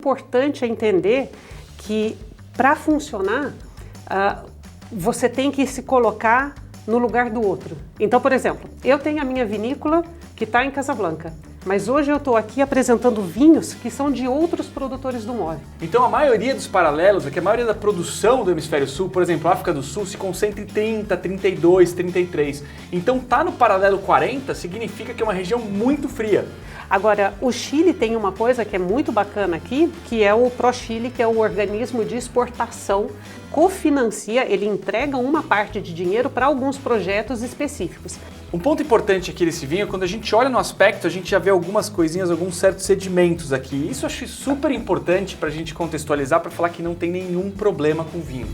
Importante é entender que para funcionar, você tem que se colocar no lugar do outro. Então, por exemplo, eu tenho a minha vinícola que está em Casablanca, mas hoje eu estou aqui apresentando vinhos que são de outros produtores do MOVE. Então a maioria dos paralelos é que a maioria da produção do Hemisfério Sul, por exemplo, a África do Sul, se concentra em 30, 32, 33. Então tá no paralelo 40 significa que é uma região muito fria. Agora, o Chile tem uma coisa que é muito bacana aqui, que é o ProChile, que é o organismo de exportação, cofinancia, ele entrega uma parte de dinheiro para alguns projetos específicos. Um ponto importante aqui desse vinho, quando a gente olha no aspecto, a gente já vê algumas coisinhas, alguns certos sedimentos aqui. Isso eu acho super importante para a gente contextualizar, para falar que não tem nenhum problema com o vinho.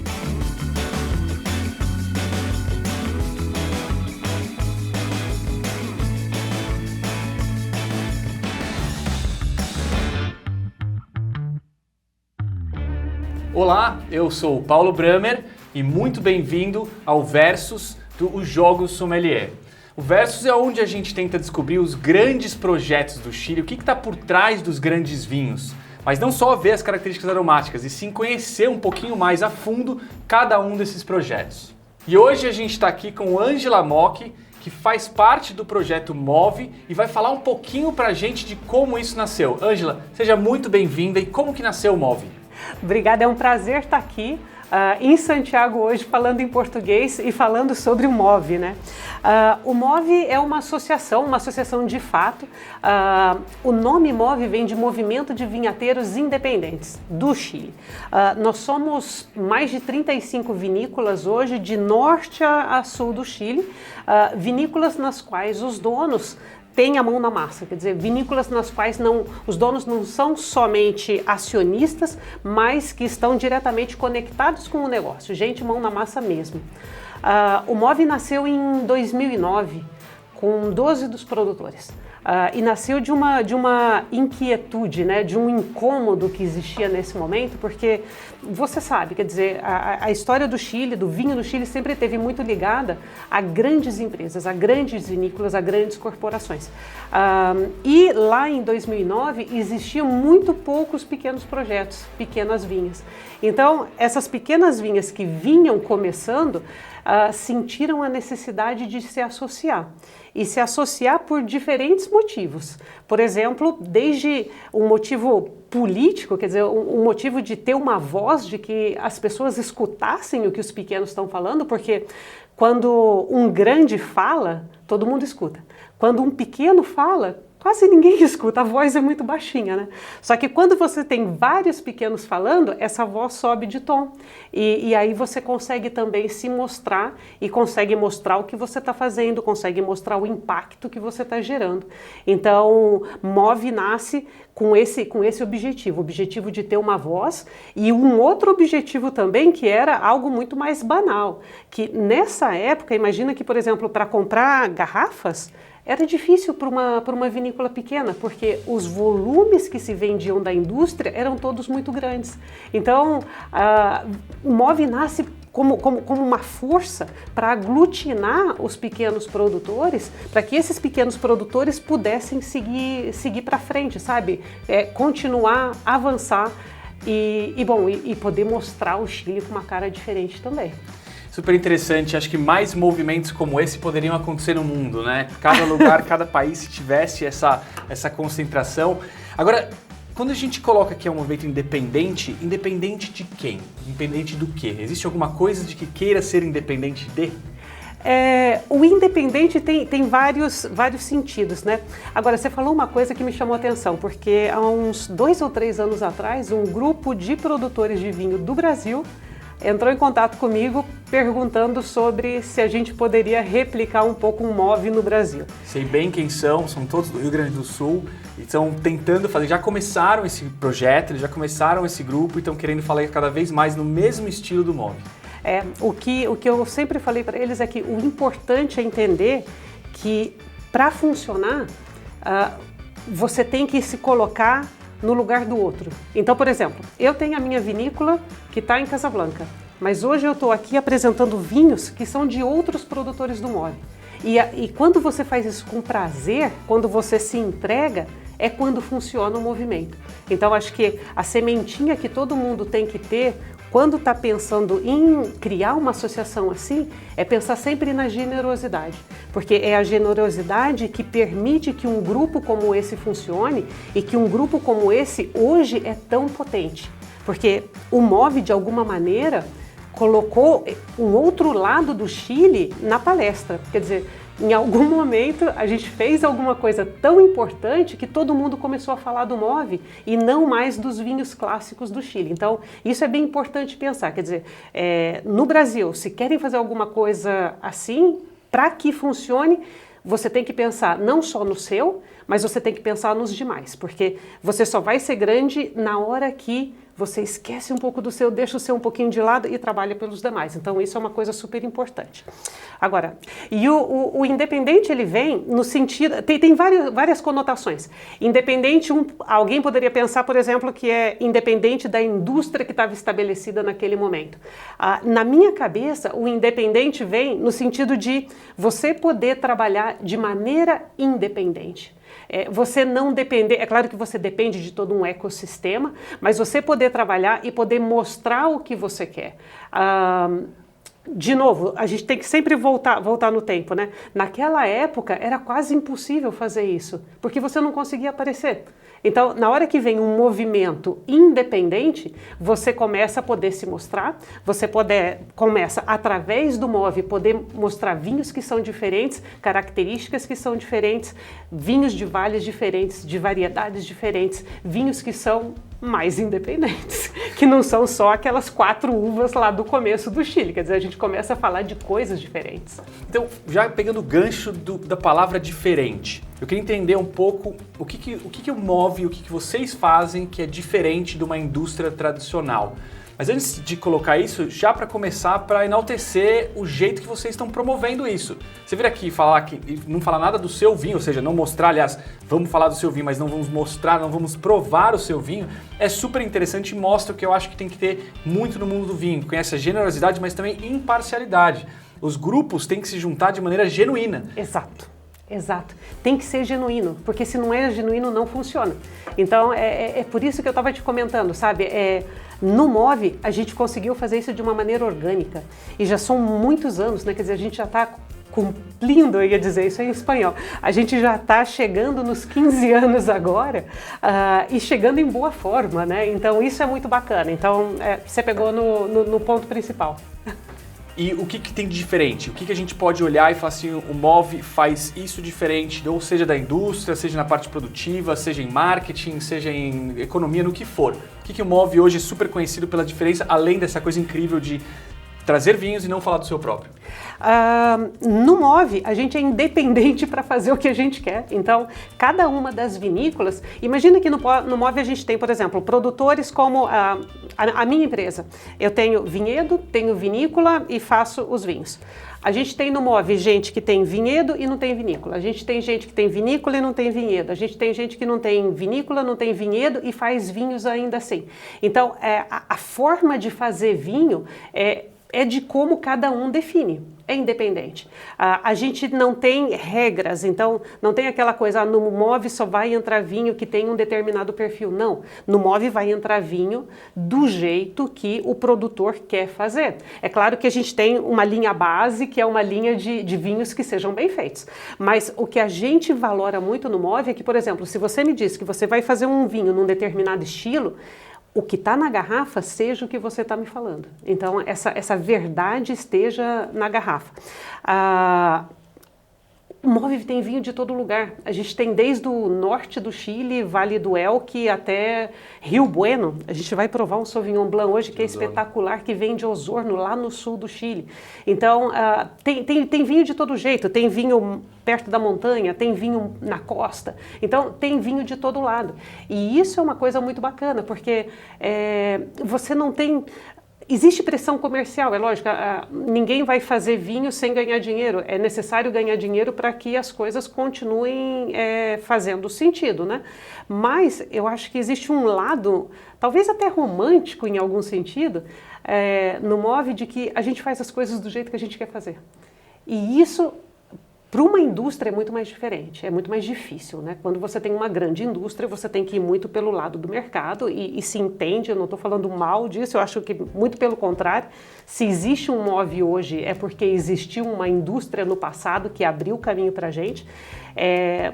Olá, eu sou o Paulo Bramer e muito bem-vindo ao Versus dos Jogos Sommelier. O Versus é onde a gente tenta descobrir os grandes projetos do Chile, o que está por trás dos grandes vinhos. Mas não só ver as características aromáticas, e sim conhecer um pouquinho mais a fundo cada um desses projetos. E hoje a gente está aqui com Ângela Mocchi, que faz parte do projeto MOVE e vai falar um pouquinho para a gente de como isso nasceu. Ângela, seja muito bem-vinda e como que nasceu o MOVE? Obrigada, é um prazer estar aqui em Santiago hoje falando em português e falando sobre o MOVE, né? O MOVE é uma associação de fato. O nome MOVE vem de Movimento de Vinhateiros Independentes do Chile. Nós somos mais de 35 vinícolas hoje, de norte a sul do Chile, vinícolas nas quais os donos tem a mão na massa, quer dizer, vinícolas nas quais os donos não são somente acionistas, mas que estão diretamente conectados com o negócio, gente, mão na massa mesmo. O MOVE nasceu em 2009, com 12 dos produtores, e nasceu de uma inquietude, né, de um incômodo que existia nesse momento, porque você sabe, quer dizer, a história do Chile, do vinho do Chile sempre esteve muito ligada a grandes empresas, a grandes vinícolas, a grandes corporações. E lá em 2009 existiam muito poucos pequenos projetos, pequenas vinhas. Então, essas pequenas vinhas que vinham começando, sentiram a necessidade de se associar. E se associar por diferentes motivos. Por exemplo, desde um motivo político, quer dizer, um motivo de ter uma voz, de que as pessoas escutassem o que os pequenos estão falando, porque quando um grande fala, todo mundo escuta. Quando um pequeno fala, quase ninguém escuta, a voz é muito baixinha, né? Só que quando você tem vários pequenos falando, essa voz sobe de tom. E aí você consegue também se mostrar e consegue mostrar o que você está fazendo, consegue mostrar o impacto que você está gerando. Então, MOVE nasce com esse objetivo, o objetivo de ter uma voz e um outro objetivo também que era algo muito mais banal, que nessa época, imagina que, por exemplo, para comprar garrafas, era difícil para uma vinícola pequena, porque os volumes que se vendiam da indústria eram todos muito grandes. Então, o MOVE nasce como uma força para aglutinar os pequenos produtores, para que esses pequenos produtores pudessem seguir para frente, sabe? Continuar, avançar e poder mostrar o Chile com uma cara diferente também. Super interessante, acho que mais movimentos como esse poderiam acontecer no mundo, né? Cada lugar, cada país, se tivesse essa concentração. Agora, quando a gente coloca que é um movimento independente, independente de quem? Independente do quê? Existe alguma coisa de que queira ser independente de? O independente tem vários sentidos, né? Agora, você falou uma coisa que me chamou a atenção, porque há uns 2 ou 3 anos atrás, um grupo de produtores de vinho do Brasil entrou em contato comigo perguntando sobre se a gente poderia replicar um pouco um MOVE no Brasil. Sei bem quem são todos do Rio Grande do Sul e estão tentando fazer, já começaram esse projeto, eles já começaram esse grupo e estão querendo falar cada vez mais no mesmo estilo do MOVE. O que eu sempre falei para eles é que o importante é entender que para funcionar, você tem que se colocar no lugar do outro. Então, por exemplo, eu tenho a minha vinícola que está em Casablanca, mas hoje eu estou aqui apresentando vinhos que são de outros produtores do MOVE. E quando você faz isso com prazer, quando você se entrega, é quando funciona o movimento. Então acho que a sementinha que todo mundo tem que ter quando está pensando em criar uma associação assim, é pensar sempre na generosidade, porque é a generosidade que permite que um grupo como esse funcione e que um grupo como esse hoje é tão potente, porque o MOVE, de alguma maneira, colocou um outro lado do Chile na palestra, quer dizer, em algum momento a gente fez alguma coisa tão importante que todo mundo começou a falar do MOVE e não mais dos vinhos clássicos do Chile. Então, isso é bem importante pensar. Quer dizer, no Brasil, se querem fazer alguma coisa assim, para que funcione, você tem que pensar não só no seu, mas você tem que pensar nos demais, porque você só vai ser grande na hora que você esquece um pouco do seu, deixa o seu um pouquinho de lado e trabalha pelos demais. Então, isso é uma coisa super importante. Agora, e o independente, ele vem no sentido... Tem várias conotações. Independente, alguém poderia pensar, por exemplo, que é independente da indústria que estava estabelecida naquele momento. Na minha cabeça, o independente vem no sentido de você poder trabalhar de maneira independente. Você não depender, é claro que você depende de todo um ecossistema, mas você poder trabalhar e poder mostrar o que você quer. De novo, a gente tem que sempre voltar no tempo, né? Naquela época era quase impossível fazer isso, porque você não conseguia aparecer. Então, na hora que vem um movimento independente, você começa a poder se mostrar, você começa, através do MOVE, poder mostrar vinhos que são diferentes, características que são diferentes, vinhos de vales diferentes, de variedades diferentes, vinhos que são mais independentes, que não são só aquelas 4 uvas lá do começo do Chile, quer dizer, a gente começa a falar de coisas diferentes. Então, já pegando o gancho da palavra diferente, eu queria entender um pouco o que o MOVE, o que vocês fazem que é diferente de uma indústria tradicional. Mas antes de colocar isso, já para começar, para enaltecer o jeito que vocês estão promovendo isso. Você vir aqui e não falar nada do seu vinho, ou seja, não mostrar, aliás, vamos falar do seu vinho, mas não vamos mostrar, não vamos provar o seu vinho, é super interessante e mostra o que eu acho que tem que ter muito no mundo do vinho, com essa generosidade, mas também imparcialidade. Os grupos têm que se juntar de maneira genuína. Exato. Tem que ser genuíno, porque se não é genuíno, não funciona. Então, é por isso que eu estava te comentando, sabe? No MOVE, a gente conseguiu fazer isso de uma maneira orgânica. E já são muitos anos, né? Quer dizer, a gente já está cumprindo, eu ia dizer isso em espanhol, a gente já está chegando nos 15 anos agora e chegando em boa forma, né? Então, isso é muito bacana. Então, você pegou no ponto principal. E o que tem de diferente? O que a gente pode olhar e falar assim, o MOVE faz isso diferente, ou seja da indústria, seja na parte produtiva, seja em marketing, seja em economia, no que for. O que o MOVE hoje é super conhecido pela diferença, além dessa coisa incrível de trazer vinhos e não falar do seu próprio? No MOVE, a gente é independente para fazer o que a gente quer. Então, cada uma das vinícolas... Imagina que no MOVE a gente tem, por exemplo, produtores como a minha empresa. Eu tenho vinhedo, tenho vinícola e faço os vinhos. A gente tem no MOVE gente que tem vinhedo e não tem vinícola. A gente tem gente que tem vinícola e não tem vinhedo. A gente tem gente que não tem vinícola, não tem vinhedo e faz vinhos ainda assim. Então, a forma de fazer vinho é de como cada um define, é independente. A gente não tem regras, então não tem aquela coisa, no MOVE só vai entrar vinho que tem um determinado perfil. Não, no MOVE vai entrar vinho do jeito que o produtor quer fazer. É claro que a gente tem uma linha base, que é uma linha de vinhos que sejam bem feitos. Mas o que a gente valora muito no MOVE é que, por exemplo, se você me diz que você vai fazer um vinho num determinado estilo, o que está na garrafa seja o que você está me falando. Então, essa verdade esteja na garrafa. O MOVE tem vinho de todo lugar. A gente tem desde o norte do Chile, Vale do Elqui, até Rio Bueno. A gente vai provar um Sauvignon Blanc hoje que é espetacular, que vem de Osorno, lá no sul do Chile. Então, tem vinho de todo jeito. Tem vinho perto da montanha, tem vinho na costa. Então, tem vinho de todo lado. E isso é uma coisa muito bacana, porque você não tem... Existe pressão comercial, é lógico, ninguém vai fazer vinho sem ganhar dinheiro, é necessário ganhar dinheiro para que as coisas continuem fazendo sentido, né? Mas eu acho que existe um lado, talvez até romântico em algum sentido, no MOVE de que a gente faz as coisas do jeito que a gente quer fazer. E isso, Para uma indústria é muito mais diferente, é muito mais difícil, né? Quando você tem uma grande indústria, você tem que ir muito pelo lado do mercado e se entende, eu não estou falando mal disso, eu acho que muito pelo contrário, se existe um MOV hoje é porque existiu uma indústria no passado que abriu o caminho para a gente,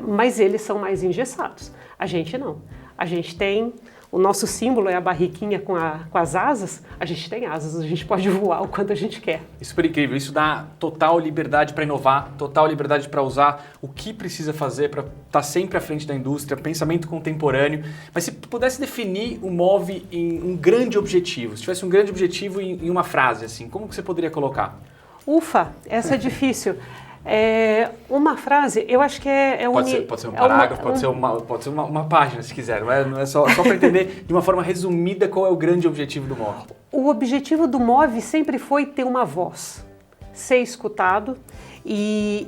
mas eles são mais engessados, a gente não. A gente tem, o nosso símbolo é a barriquinha com as asas, a gente tem asas, a gente pode voar o quanto a gente quer. Super incrível, isso dá total liberdade para inovar, total liberdade para usar o que precisa fazer para estar sempre à frente da indústria, pensamento contemporâneo. Mas se pudesse definir o MOV em um grande objetivo, se tivesse um grande objetivo em uma frase, assim, como que você poderia colocar? Ufa, essa é difícil. Uma frase, eu acho que pode ser um parágrafo, pode ser uma página, se quiser. Não é só para entender de uma forma resumida qual é o grande objetivo do MOV. O objetivo do MOV sempre foi ter uma voz, ser escutado e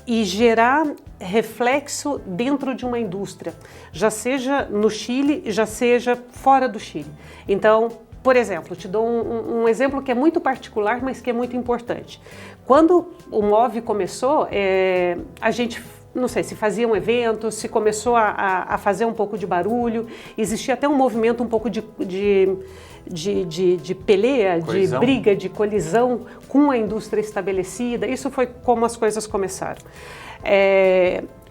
gerar reflexo dentro de uma indústria, já seja no Chile, já seja fora do Chile. Então, por exemplo, te dou um exemplo que é muito particular, mas que é muito importante. Quando o MOV começou, a gente, não sei, se fazia um evento, se começou a fazer um pouco de barulho, existia até um movimento um pouco de peleia, colisão. De briga, de colisão com a indústria estabelecida. Isso foi como as coisas começaram.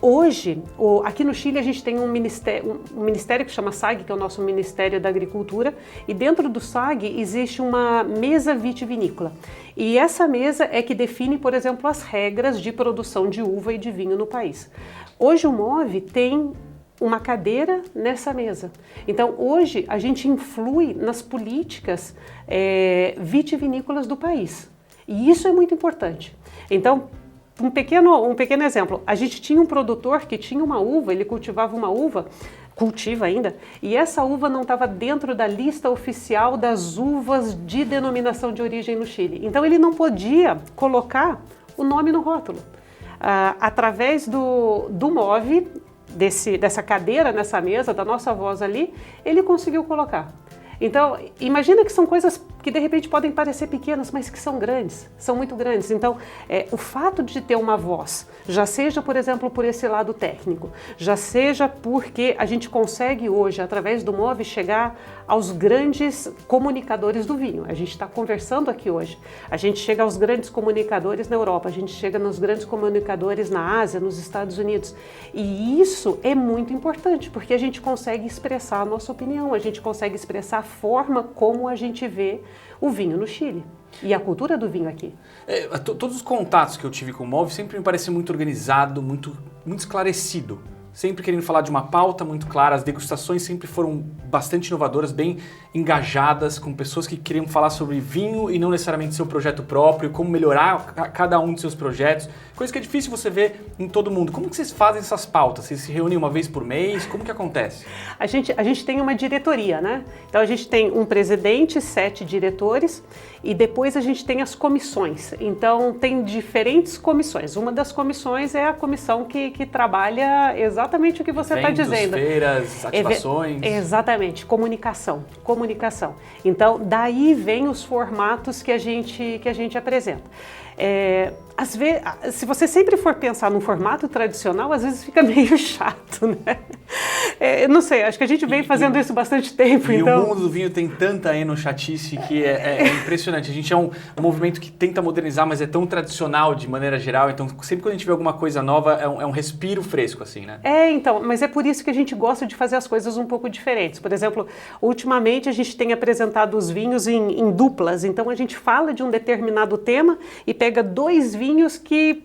Hoje, aqui no Chile, a gente tem um ministério que chama SAG, que é o nosso Ministério da Agricultura, e dentro do SAG existe uma mesa vitivinícola. E essa mesa é que define, por exemplo, as regras de produção de uva e de vinho no país. Hoje o MOV tem uma cadeira nessa mesa. Então, hoje, a gente influi nas políticas vitivinícolas do país. E isso é muito importante. Então, um pequeno exemplo, a gente tinha um produtor que tinha uma uva, ele cultivava uma uva, cultiva ainda, e essa uva não estava dentro da lista oficial das uvas de denominação de origem no Chile. Então ele não podia colocar o nome no rótulo. Através do MOV, dessa cadeira nessa mesa, da nossa voz ali, ele conseguiu colocar. Então, imagina que são coisas que de repente podem parecer pequenas, mas que são grandes, são muito grandes. Então, o fato de ter uma voz, já seja, por exemplo, por esse lado técnico, já seja porque a gente consegue hoje, através do MOV, chegar aos grandes comunicadores do vinho. A gente está conversando aqui hoje, a gente chega aos grandes comunicadores na Europa, a gente chega nos grandes comunicadores na Ásia, nos Estados Unidos. E isso é muito importante, porque a gente consegue expressar a nossa opinião, a gente consegue expressar a forma como a gente vê o vinho no Chile e a cultura do vinho aqui. Todos os contatos que eu tive com o MOV sempre me pareceu muito organizado, muito esclarecido. Sempre querendo falar de uma pauta muito clara, as degustações sempre foram bastante inovadoras, bem engajadas, com pessoas que queriam falar sobre vinho e não necessariamente seu projeto próprio, como melhorar cada um de seus projetos, coisa que é difícil você ver em todo mundo. Como que vocês fazem essas pautas? Vocês se reúnem uma vez por mês? Como que acontece? A gente tem uma diretoria, né? Então a gente tem um presidente, 7 diretores e depois a gente tem as comissões. Então tem diferentes comissões. Uma das comissões é a comissão que trabalha exatamente o que você está dizendo. Feiras, ativações. Exatamente, comunicação. Então, daí vem os formatos que a gente apresenta. Às vezes, se você sempre for pensar num formato tradicional, às vezes fica meio chato, né? Não sei, acho que a gente vem fazendo isso bastante tempo. O mundo do vinho tem tanta enochatice que é impressionante. A gente é um movimento que tenta modernizar, mas é tão tradicional de maneira geral. Então, sempre quando a gente vê alguma coisa nova, é um respiro fresco, assim, né? Então, mas é por isso que a gente gosta de fazer as coisas um pouco diferentes. Por exemplo, ultimamente a gente tem apresentado os vinhos em duplas. Então, a gente fala de um determinado tema e pega 2 vinhos que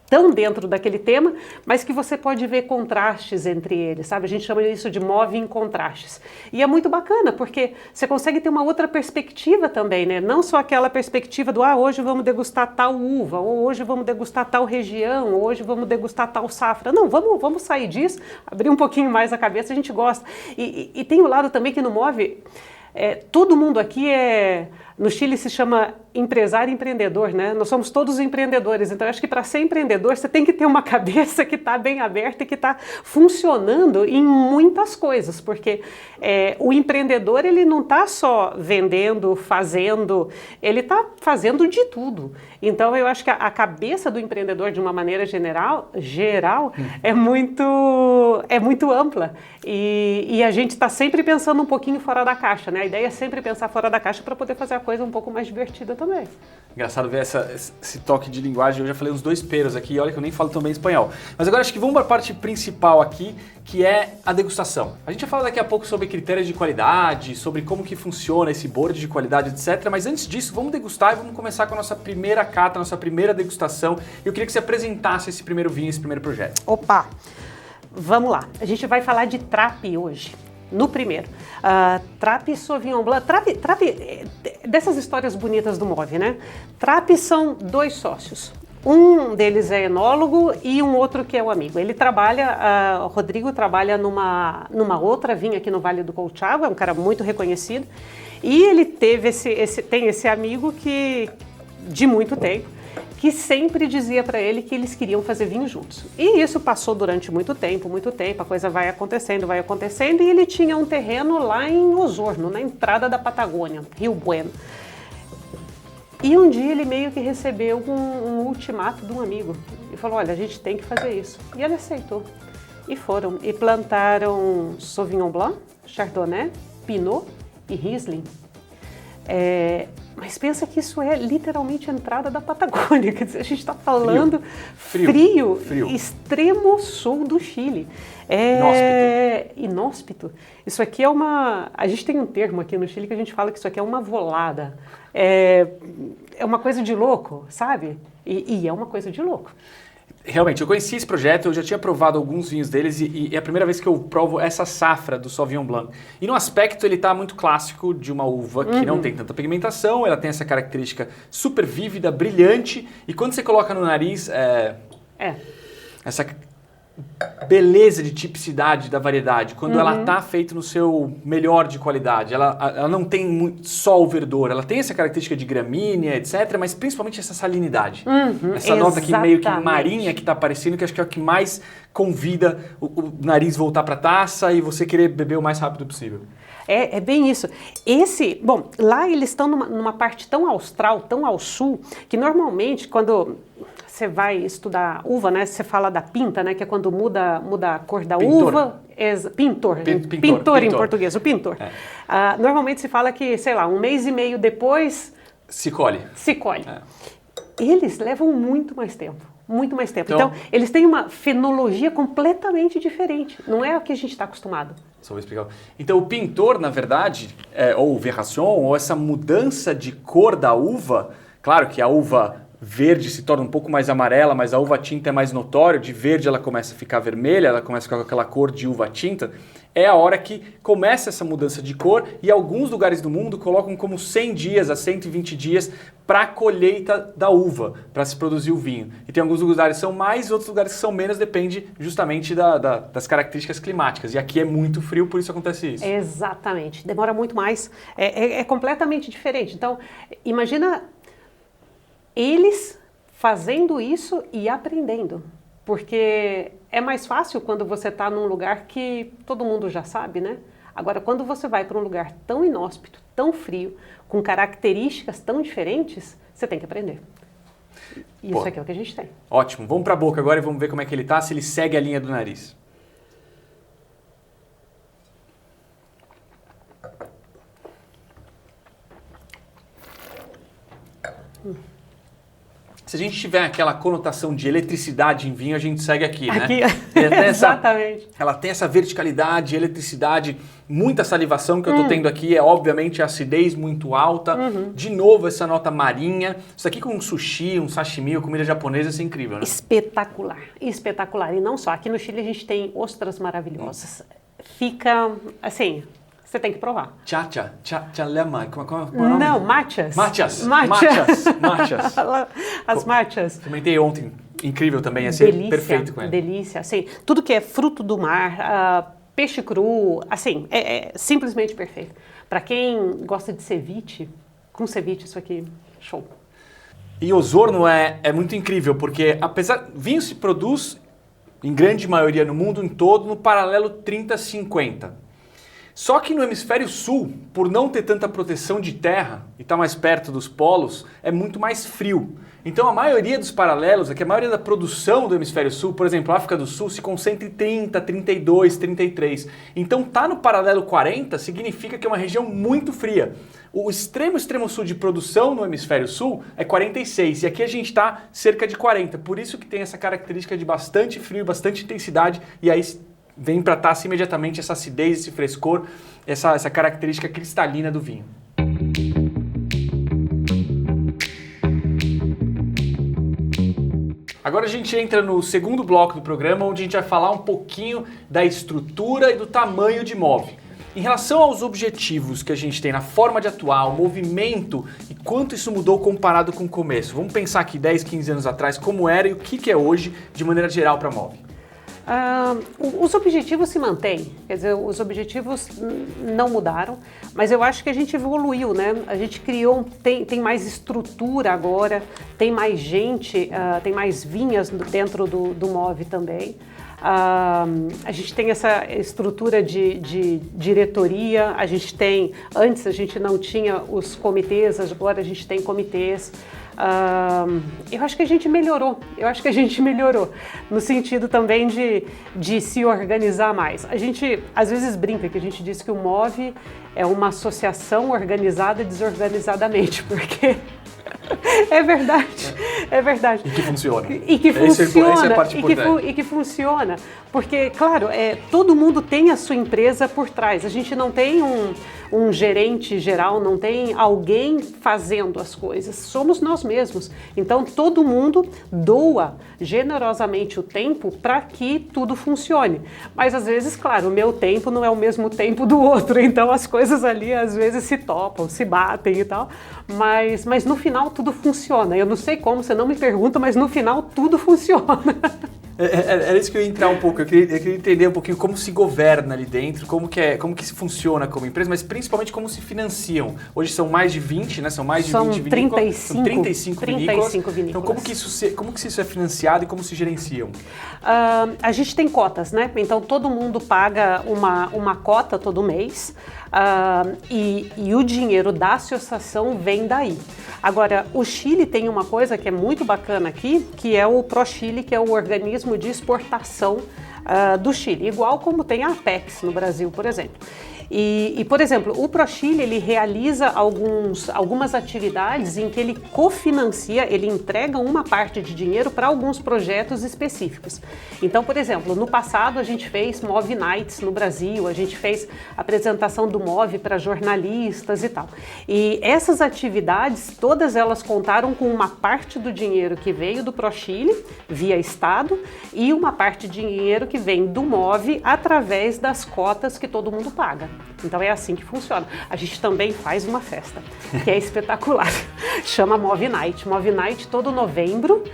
estão dentro daquele tema, mas que você pode ver contrastes entre eles, sabe? A gente chama isso de MOV em contrastes. E é muito bacana, porque você consegue ter uma outra perspectiva também, né? Não só aquela perspectiva do, hoje vamos degustar tal uva, ou hoje vamos degustar tal região, ou hoje vamos degustar tal safra. Não, vamos sair disso, abrir um pouquinho mais a cabeça, a gente gosta. E tem o lado também que no MOV, todo mundo aqui No Chile se chama empresário e empreendedor, né? Nós somos todos empreendedores, então eu acho que para ser empreendedor você tem que ter uma cabeça que está bem aberta e que está funcionando em muitas coisas, porque o empreendedor ele não está só vendendo, fazendo, ele está fazendo de tudo. Então eu acho que a cabeça do empreendedor de uma maneira geral é muito ampla e a gente está sempre pensando um pouquinho fora da caixa, né? A ideia é sempre pensar fora da caixa para poder fazer a coisa um pouco mais divertida também. Engraçado ver esse toque de linguagem. Eu já falei uns 2 peros aqui, olha que eu nem falo tão bem espanhol. Mas agora acho que vamos para a parte principal aqui, que é a degustação. A gente vai falar daqui a pouco sobre critérios de qualidade, sobre como que funciona esse board de qualidade, etc. Mas antes disso, vamos degustar e vamos começar com a nossa primeira cata, nossa primeira degustação. Eu queria que você apresentasse esse primeiro vinho, esse primeiro projeto. Opa! Vamos lá. A gente vai falar de Trappist hoje. No primeiro, Trappist Sauvignon Blanc. Trappist, dessas histórias bonitas do MOV, né? Trappist são 2 sócios. Um deles é enólogo e um outro que é o amigo. Ele trabalha, o Rodrigo trabalha numa outra vinha aqui no Vale do Colchagua, é um cara muito reconhecido. E ele tem esse amigo que, de muito tempo, que sempre dizia para ele que eles queriam fazer vinho juntos. E isso passou durante muito tempo, a coisa vai acontecendo, e ele tinha um terreno lá em Osorno, na entrada da Patagônia, Rio Bueno. E um dia ele meio que recebeu um ultimato de um amigo, e falou, olha, a gente tem que fazer isso. E ele aceitou. E foram, e plantaram Sauvignon Blanc, Chardonnay, Pinot e Riesling. Mas pensa que isso é literalmente a entrada da Patagônia, quer dizer, a gente está falando frio, extremo sul do Chile. Inóspito. Isso aqui é a gente tem um termo aqui no Chile que a gente fala que isso aqui é uma volada. É uma coisa de louco, sabe? E é uma coisa de louco. Realmente, eu conheci esse projeto, eu já tinha provado alguns vinhos deles e é a primeira vez que eu provo essa safra do Sauvignon Blanc. E no aspecto ele está muito clássico de uma uva que não tem tanta pigmentação, ela tem essa característica super vívida, brilhante, e quando você coloca no nariz, essa beleza de tipicidade da variedade, quando ela está feita no seu melhor de qualidade, ela não tem só o verdor, ela tem essa característica de gramínea, etc., mas principalmente essa salinidade. Essa nota aqui meio que marinha que está aparecendo, que acho que é o que mais convida o nariz voltar para a taça e você querer beber o mais rápido possível. É bem isso. Bom, lá eles estão numa parte tão austral, tão ao sul, que normalmente quando você vai estudar uva, né? Você fala da pinta, né? Que é quando muda a cor da uva. Pintor em português, o pintor. Normalmente se fala que, sei lá, 1 mês e meio depois... Se colhe. Eles levam muito mais tempo. Muito mais tempo. Então, eles têm uma fenologia completamente diferente. Não é o que a gente está acostumado. Só vou explicar. Então, o pintor, na verdade, ou o verração, ou essa mudança de cor da uva, claro que a uva verde se torna um pouco mais amarela, mas a uva tinta é mais notório, de verde ela começa a ficar vermelha, ela começa a ficar com aquela cor de uva tinta, é a hora que começa essa mudança de cor e alguns lugares do mundo colocam como 100 dias a 120 dias para a colheita da uva, para se produzir o vinho. E tem alguns lugares que são mais, outros lugares que são menos, depende justamente das características climáticas. E aqui é muito frio, por isso acontece isso. Exatamente, demora muito mais, é completamente diferente. Então, imagina eles fazendo isso e aprendendo, porque é mais fácil quando você está num lugar que todo mundo já sabe, né? Agora, quando você vai para um lugar tão inóspito, tão frio, com características tão diferentes, você tem que aprender. E isso aqui é o que a gente tem. Ótimo, vamos para a boca agora e vamos ver como é que ele está, se ele segue a linha do nariz. Se a gente tiver aquela conotação de eletricidade em vinho, a gente segue aqui, né? Exatamente. Ela tem essa verticalidade, eletricidade, muita salivação que eu estou tendo aqui, é obviamente a acidez muito alta. De novo, essa nota marinha. Isso aqui com um sushi, um sashimi, ou comida japonesa, isso é incrível, né? Espetacular, espetacular. E não só, aqui no Chile a gente tem ostras maravilhosas. Fica, assim... Você tem que provar. Chachalema. Não, matchas. Matchas. As matchas. Comentei ontem. Incrível também. Ia ser perfeito com ela. Delícia. Assim, tudo que é fruto do mar, peixe cru, assim, é simplesmente perfeito. Para quem gosta de ceviche, com ceviche, isso aqui, show. E Osorno é muito incrível, porque vinho se produz, em grande maioria no mundo em todo, no paralelo 30-50. Só que no hemisfério sul, por não ter tanta proteção de terra e estar mais perto dos polos, é muito mais frio. Então a maioria dos paralelos, a maioria da produção do hemisfério sul, por exemplo, a África do Sul, se concentra em 30, 32, 33. Então tá no paralelo 40 significa que é uma região muito fria. O extremo sul de produção no hemisfério sul é 46 e aqui a gente está cerca de 40. Por isso que tem essa característica de bastante frio, bastante intensidade e aí vem para taça imediatamente essa acidez, esse frescor, essa característica cristalina do vinho. Agora a gente entra no segundo bloco do programa, onde a gente vai falar um pouquinho da estrutura e do tamanho de MOV. Em relação aos objetivos que a gente tem na forma de atuar, o movimento e quanto isso mudou comparado com o começo. Vamos pensar aqui 10, 15 anos atrás, como era e o que é hoje, de maneira geral, para a MOV. Os objetivos se mantêm, quer dizer, os objetivos não mudaram, mas eu acho que a gente evoluiu, né? A gente criou, tem mais estrutura agora, tem mais gente, tem mais vinhas dentro do MOV também. A gente tem essa estrutura de diretoria, antes a gente não tinha os comitês, agora a gente tem comitês. Eu acho que a gente melhorou, no sentido também de se organizar mais. A gente às vezes brinca que a gente diz que o MOV é uma associação organizada desorganizadamente, porque é verdade. E que funciona. Essa é a parte importante. E que funciona, porque, claro, todo mundo tem a sua empresa por trás. A gente não tem um gerente geral, não tem alguém fazendo as coisas. Somos nós mesmos. Então, todo mundo doa generosamente o tempo para que tudo funcione. Mas, às vezes, claro, o meu tempo não é o mesmo tempo do outro. Então, as coisas ali, às vezes, se topam, se batem e tal. Mas no final, tudo funciona. Eu não sei como, você não me pergunta, mas no final, tudo funciona. Era isso que eu ia entrar um pouco, eu queria entender um pouquinho como se governa ali dentro, como que se funciona como empresa, mas principalmente como se financiam. Hoje são mais de 20, né? São mais de 20 vinícolas. São 35 vinícolas. Então como que isso é financiado e como se gerenciam? A gente tem cotas, né? Então todo mundo paga uma cota todo mês e o dinheiro da associação vem daí. Agora, o Chile tem uma coisa que é muito bacana aqui, que é o ProChile, que é o organismo de exportação do Chile, igual como tem a Apex no Brasil, por exemplo. E, por exemplo, o ProChile, ele realiza algumas atividades em que ele cofinancia, ele entrega uma parte de dinheiro para alguns projetos específicos. Então, por exemplo, no passado a gente fez MOV Nights no Brasil, a gente fez apresentação do MOV para jornalistas e tal. E essas atividades, todas elas contaram com uma parte do dinheiro que veio do ProChile, via Estado, e uma parte de dinheiro que vem do MOV através das cotas que todo mundo paga. Então é assim que funciona. A gente também faz uma festa, que é espetacular. Chama MOV Night. MOV Night todo novembro,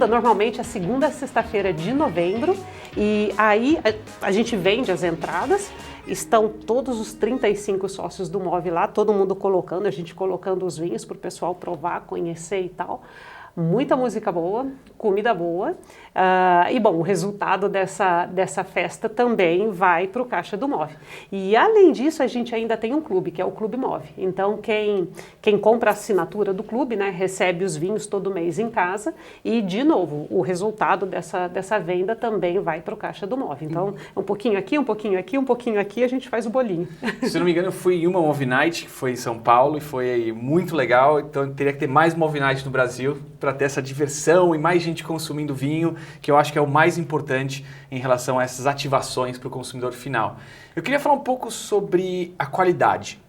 normalmente a segunda sexta-feira de novembro. E aí a gente vende as entradas. Estão todos os 35 sócios do MOV lá, todo mundo colocando, a gente colocando os vinhos para o pessoal provar, conhecer e tal. Muita música boa, comida boa e, bom, o resultado dessa festa também vai para o caixa do MOV. E, além disso, a gente ainda tem um clube, que é o Clube MOV. Então, quem compra a assinatura do clube, né, recebe os vinhos todo mês em casa e, de novo, o resultado dessa venda também vai para o caixa do MOV. Então, um pouquinho aqui, um pouquinho aqui, um pouquinho aqui, a gente faz o bolinho. Se eu não me engano, eu fui em uma MOV Night, que foi em São Paulo, e foi muito legal. Então, teria que ter mais MOV Night no Brasil, para ter essa diversão e mais gente consumindo vinho, que eu acho que é o mais importante em relação a essas ativações para o consumidor final. Eu queria falar um pouco sobre a qualidade.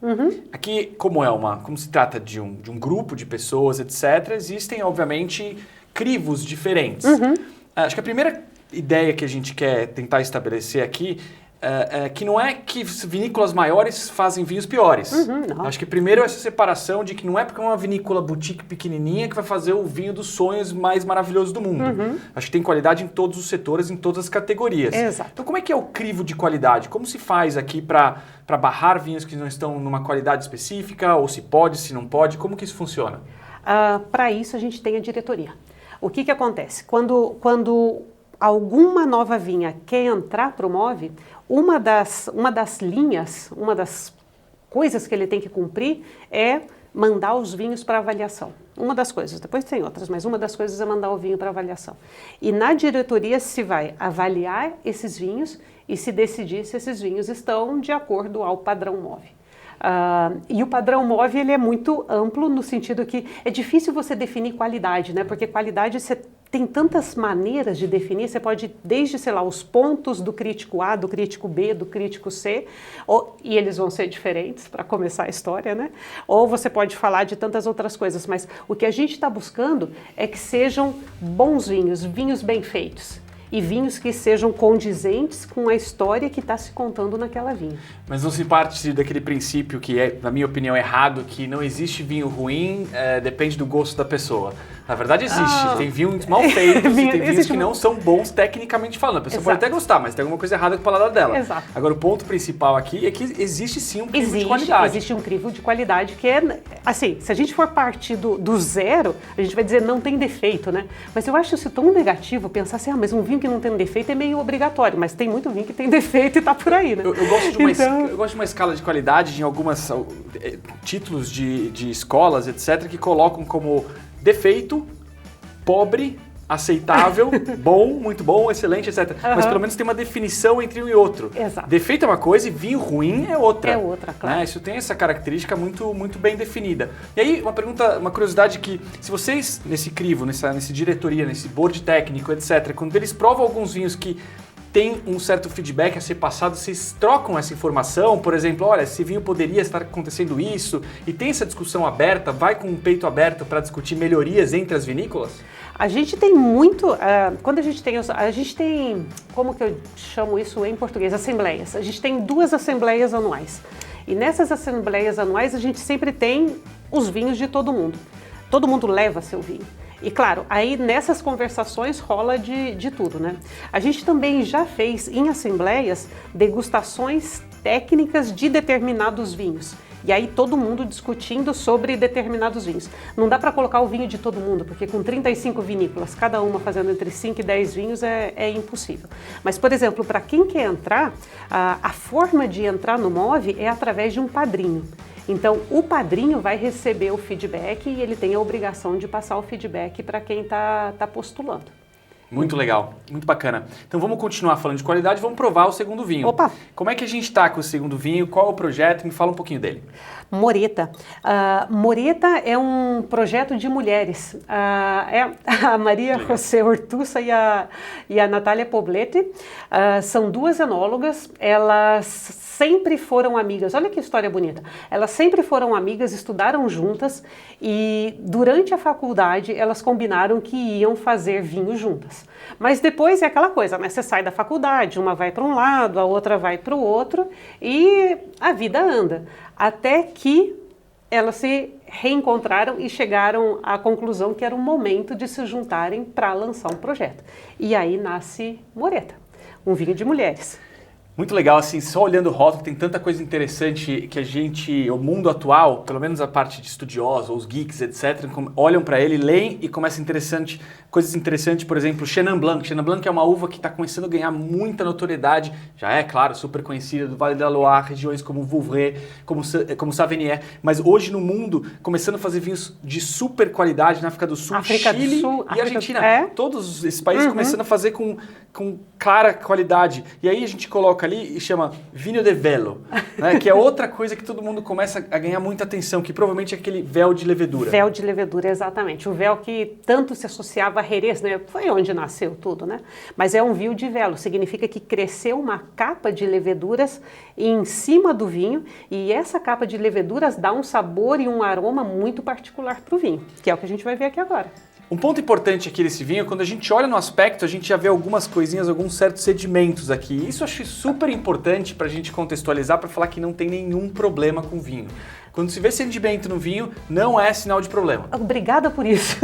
Aqui, como se trata de um grupo de pessoas, etc., existem, obviamente, crivos diferentes. Acho que a primeira ideia que a gente quer tentar estabelecer aqui que não é que vinícolas maiores fazem vinhos piores. Não. Acho que primeiro essa separação de que não é porque é uma vinícola boutique pequenininha que vai fazer o vinho dos sonhos mais maravilhoso do mundo. Acho que tem qualidade em todos os setores, em todas as categorias. Exato. Então como é que é o crivo de qualidade? Como se faz aqui para barrar vinhos que não estão numa qualidade específica? Ou se pode, se não pode? Como que isso funciona? Para isso a gente tem a diretoria. O que acontece? Quando alguma nova vinha quer entrar para o MOV, uma das linhas, uma das coisas que ele tem que cumprir é mandar os vinhos para avaliação. Uma das coisas, depois tem outras, mas uma das coisas é mandar o vinho para avaliação. E na diretoria se vai avaliar esses vinhos e se decidir se esses vinhos estão de acordo ao padrão MOV. E o padrão MOV ele é muito amplo no sentido que é difícil você definir qualidade, né? Porque qualidade você tem tantas maneiras de definir, você pode desde, sei lá, os pontos do crítico A, do crítico B, do crítico C, e eles vão ser diferentes para começar a história, né? Ou você pode falar de tantas outras coisas, mas o que a gente está buscando é que sejam bons vinhos, vinhos bem feitos. E vinhos que sejam condizentes com a história que está se contando naquela vinha. Mas não se parte daquele princípio que é, na minha opinião, errado, que não existe vinho ruim, depende do gosto da pessoa. Na verdade existe, tem vinhos mal feitos e tem vinhos que não são bons tecnicamente falando. A pessoa pode até gostar, mas tem alguma coisa errada com o paladar dela. Exato. Agora o ponto principal aqui é que existe sim um crivo de qualidade. Existe um crivo de qualidade que é, assim, se a gente for partir do zero, a gente vai dizer não tem defeito, né? Mas eu acho isso tão negativo, pensar assim, mas um vinho que não tem defeito é meio obrigatório, mas tem muito vinho que tem defeito e tá por aí, né? Eu gosto de uma escala de qualidade em algumas títulos de escolas, etc., que colocam como defeito, pobre, aceitável, bom, muito bom, excelente, etc. Mas pelo menos tem uma definição entre um e outro. Exato. Defeito é uma coisa e vinho ruim é outra. É outra, claro. Isso tem essa característica muito bem definida. E aí, uma curiosidade que, se vocês, nesse crivo, nesse diretoria, nesse board técnico, etc., quando eles provam alguns vinhos que tem um certo feedback a ser passado, vocês trocam essa informação, por exemplo, olha, esse vinho poderia estar acontecendo isso, e tem essa discussão aberta, vai com o peito aberto para discutir melhorias entre as vinícolas? A gente tem muito, quando a gente tem, como que eu chamo isso em português, assembleias. A gente tem 2 assembleias anuais. E nessas assembleias anuais a gente sempre tem os vinhos de todo mundo. Todo mundo leva seu vinho. E claro, aí nessas conversações rola de tudo, né? A gente também já fez em assembleias degustações técnicas de determinados vinhos. E aí todo mundo discutindo sobre determinados vinhos. Não dá para colocar o vinho de todo mundo, porque com 35 vinícolas, cada uma fazendo entre 5 e 10 vinhos é impossível. Mas, por exemplo, para quem quer entrar, a forma de entrar no MOV é através de um padrinho. Então, o padrinho vai receber o feedback e ele tem a obrigação de passar o feedback para quem está postulando. Muito legal, muito bacana. Então vamos continuar falando de qualidade, vamos provar o segundo vinho. Opa! Como é que a gente está com o segundo vinho? Qual é o projeto? Me fala um pouquinho dele. Moreta. Moreta é um projeto de mulheres. É a Maria José Ortuza e a Natália Poblete. São 2 enólogas. Elas sempre foram amigas. Olha que história bonita. Elas sempre foram amigas, estudaram juntas e durante a faculdade elas combinaram que iam fazer vinho juntas. Mas depois é aquela coisa, né? Você sai da faculdade, uma vai para um lado, a outra vai para o outro e a vida anda. Até que elas se reencontraram e chegaram à conclusão que era o momento de se juntarem para lançar um projeto. E aí nasce Moreta, um vinho de mulheres. Muito legal, assim, só olhando o rótulo, tem tanta coisa interessante que o mundo atual, pelo menos a parte de estudiosos, os geeks, etc., olham para ele, leem e começa coisas interessantes, por exemplo, Chenin Blanc. Chenin Blanc é uma uva que está começando a ganhar muita notoriedade, já é, claro, super conhecida do Vale da Loire, regiões como Vouvray, como Savinier, mas hoje no mundo, começando a fazer vinhos de super qualidade na África do Sul, África do Chile Sul, e Argentina. Todos esses países começando a fazer com clara qualidade. E aí a gente coloca ali e chama vinho de velo, né? Que é outra coisa que todo mundo começa a ganhar muita atenção, que provavelmente é aquele véu de levedura. Véu de levedura, exatamente. O véu que tanto se associava a Jerez, né? Foi onde nasceu tudo, né? Mas é um vinho de velo, significa que cresceu uma capa de leveduras em cima do vinho e essa capa de leveduras dá um sabor e um aroma muito particular para o vinho, que é o que a gente vai ver aqui agora. Um ponto importante aqui desse vinho, quando a gente olha no aspecto, a gente já vê algumas coisinhas, alguns certos sedimentos aqui. Isso eu achei super importante para a gente contextualizar, para falar que não tem nenhum problema com vinho. Quando se vê sedimento no vinho, não é sinal de problema. Obrigada por isso.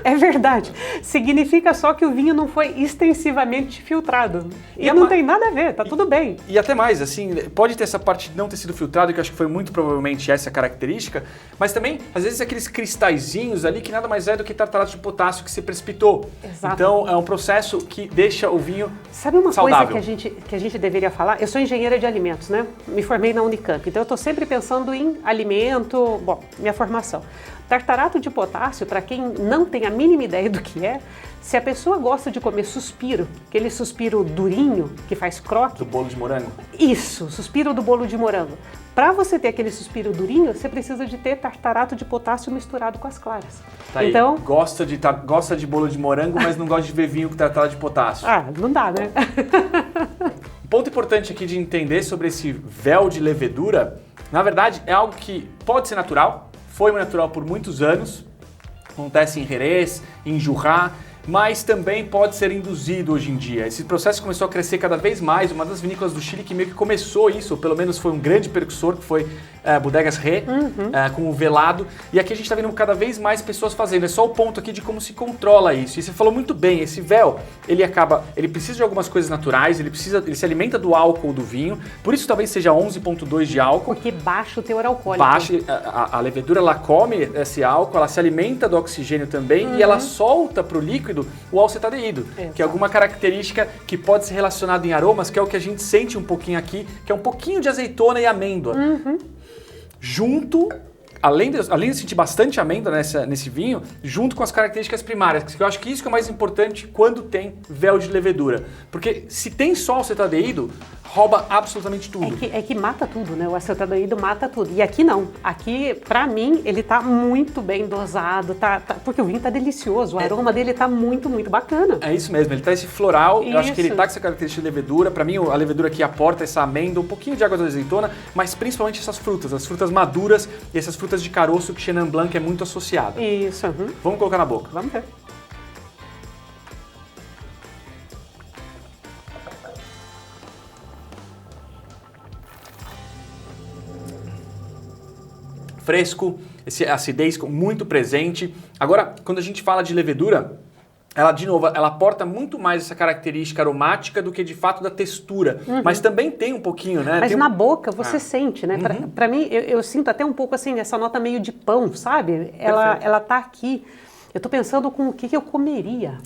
É verdade. Significa só que o vinho não foi extensivamente filtrado. E não tem nada a ver, tá tudo bem. E até mais, assim, pode ter essa parte de não ter sido filtrado, que eu acho que foi muito provavelmente essa característica, mas também, às vezes, aqueles cristalzinhos ali que nada mais é do que tartarato de potássio que se precipitou. Exato. Então, é um processo que deixa o vinho Sabe uma saudável. coisa que a gente deveria falar? Eu sou engenheira de alimentos, né? Me formei na Unicamp, então eu estou sempre pensando em alimento, bom, minha formação. Tartarato de potássio, para quem não tem a mínima ideia do que é, se a pessoa gosta de comer suspiro, aquele suspiro durinho que faz croque. Do bolo de morango? Isso, suspiro do bolo de morango. Para você ter aquele suspiro durinho, você precisa de ter tartarato de potássio misturado com as claras. Tá aí. Então, Gosta de bolo de morango, mas não gosta de ver vinho com tartarato de potássio. não dá, né? Um ponto importante aqui de entender sobre esse véu de levedura, na verdade, é algo que pode ser natural, foi natural por muitos anos, acontece em Jerez, em Jurá, mas também pode ser induzido hoje em dia. Esse processo começou a crescer cada vez mais, uma das vinícolas do Chile que meio que começou isso, ou pelo menos foi um grande precursor, que foi Bodegas Ré, com o velado, e aqui a gente está vendo cada vez mais pessoas fazendo, é só o ponto aqui de como se controla isso. E você falou muito bem, esse véu, ele precisa de algumas coisas naturais, ele se alimenta do álcool do vinho, por isso talvez seja 11,2 de álcool. Porque baixa o teor alcoólico. Baixa, a levedura ela come esse álcool, ela se alimenta do oxigênio também e ela solta para o líquido o alcetaldeído, que é alguma característica que pode ser relacionada em aromas, que é o que a gente sente um pouquinho aqui, que é um pouquinho de azeitona e amêndoa. Junto, além de sentir bastante amêndoa nesse vinho, junto com as características primárias, que eu acho que isso que é o mais importante quando tem véu de levedura. Porque se tem só alcetaldeído, rouba absolutamente tudo. É que mata tudo, né? O acetaldeído mata tudo. E aqui não. Aqui, pra mim, ele tá muito bem dosado, porque o vinho tá delicioso, o aroma dele tá muito, muito bacana. É isso mesmo, ele tá esse floral, eu acho que ele Isso. tá com essa característica de levedura. Pra mim, a levedura aqui aporta essa amêndoa, um pouquinho de água da azeitona, mas principalmente essas frutas, as frutas maduras e essas frutas de caroço que Chenin Blanc é muito associado. Isso. Vamos colocar na boca. Vamos ver. Fresco, essa acidez muito presente. Agora, quando a gente fala de levedura, ela, de novo, ela aporta muito mais essa característica aromática do que de fato da textura. Mas também tem um pouquinho, né? Mas tem na boca você sente, né? Pra mim, eu sinto até um pouco assim, essa nota meio de pão, sabe? Ela tá aqui. Eu tô pensando com o que eu comeria.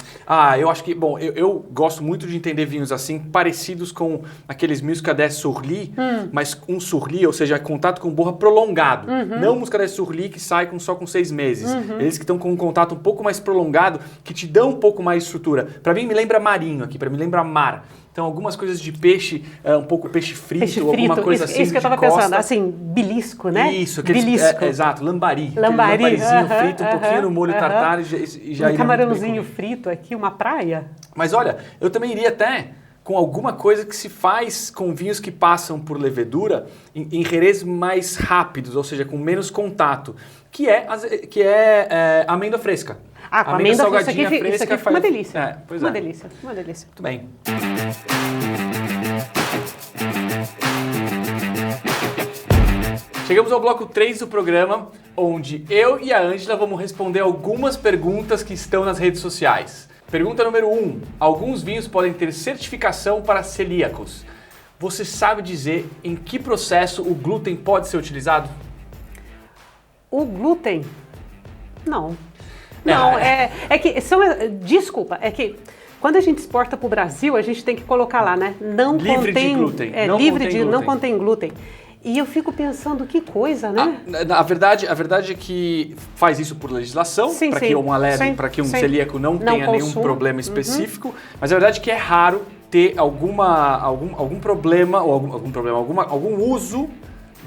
Eu acho que, bom, eu gosto muito de entender vinhos assim, parecidos com aqueles Muscadet Surly, mas um Surly, ou seja, contato com borra prolongado. Não Muscadet Surly que sai só com 6 meses. Eles que estão com um contato um pouco mais prolongado, que te dão um pouco mais de estrutura. Para mim, me lembra marinho aqui, para mim lembra mar. Então, algumas coisas de peixe, um pouco peixe frito, alguma coisa assim. Isso que eu tava pensando, assim, belisco, né? Isso, belisco. Exato, lambari. Lambarizinho frito, um pouquinho no molho tartar e já um camarãozinho frito aqui, uma praia. Mas olha, eu também iria até com alguma coisa que se faz com vinhos que passam por levedura em Jerez mais rápidos, ou seja, com menos contato, que é amêndoa fresca. Com amêndoa salgadinha fresca, isso aqui fica uma delícia. Pois uma delícia. Muito bem. Chegamos ao bloco 3 do programa, onde eu e a Ângela vamos responder algumas perguntas que estão nas redes sociais. Pergunta número 1. Alguns vinhos podem ter certificação para celíacos. Você sabe dizer em que processo o glúten pode ser utilizado? O glúten? Não. Não, desculpa, é que quando a gente exporta para o Brasil, a gente tem que colocar lá, né? Não contém glúten. Não contém glúten. E eu fico pensando, que coisa, né? A verdade é que faz isso por legislação, para que um alérgico, para que um celíaco não tenha nenhum problema específico, mas a verdade é que é raro ter algum problema ou algum uso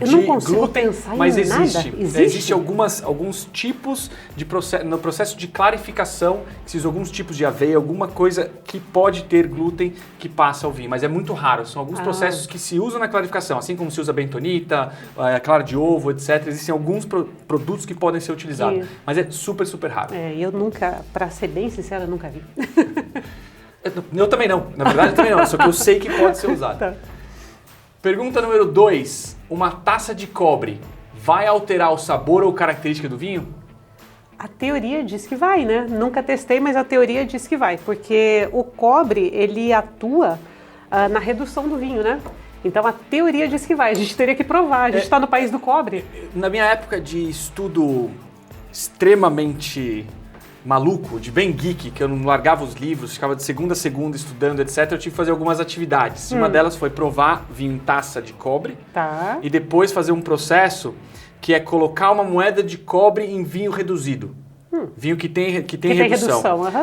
Eu não consigo glúten, pensar mas em existe. nada. Existe? Existe alguns tipos de no processo de clarificação, que se usa alguns tipos de aveia, alguma coisa que pode ter glúten que passa ao vinho, mas é muito raro. São alguns processos que se usam na clarificação, assim como se usa bentonita, clara de ovo, etc. Existem alguns produtos que podem ser utilizados, mas é super, super raro. Eu nunca, para ser bem sincera, nunca vi. Eu também não, na verdade eu também não, só que eu sei que pode ser usado. Tá. Pergunta número 2. Uma taça de cobre vai alterar o sabor ou característica do vinho? A teoria diz que vai, né? Nunca testei, mas a teoria diz que vai, porque o cobre, ele atua na redução do vinho, né? Então a teoria diz que vai, a gente teria que provar, a gente está no país do cobre. Na minha época de estudo extremamente maluco, de bem geek, que eu não largava os livros, ficava de segunda a segunda estudando, etc., eu tive que fazer algumas atividades. Uma delas foi provar vinho em taça de cobre e depois fazer um processo que é colocar uma moeda de cobre em vinho reduzido. Vinho que tem redução.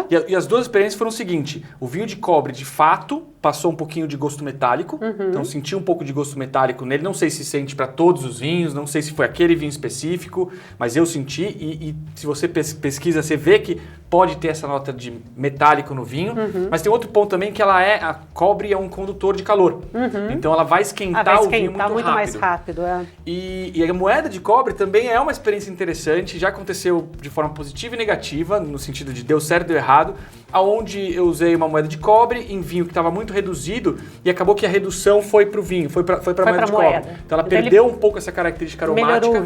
E as duas experiências foram o seguinte: o vinho de cobre, de fato, passou um pouquinho de gosto metálico, então senti um pouco de gosto metálico nele. Não sei se sente para todos os vinhos, não sei se foi aquele vinho específico, mas eu senti. E se você pesquisa, você vê que pode ter essa nota de metálico no vinho. Mas tem outro ponto também que a cobre é um condutor de calor. Então ela vai esquentar o vinho muito mais rápido. E a moeda de cobre também é uma experiência interessante. Já aconteceu de forma positiva e negativa, no sentido de deu certo e deu errado, aonde eu usei uma moeda de cobre em vinho que estava muito reduzido e acabou que a redução foi para o vinho, foi para a moeda de cobre. Então ela perdeu um pouco essa característica aromática.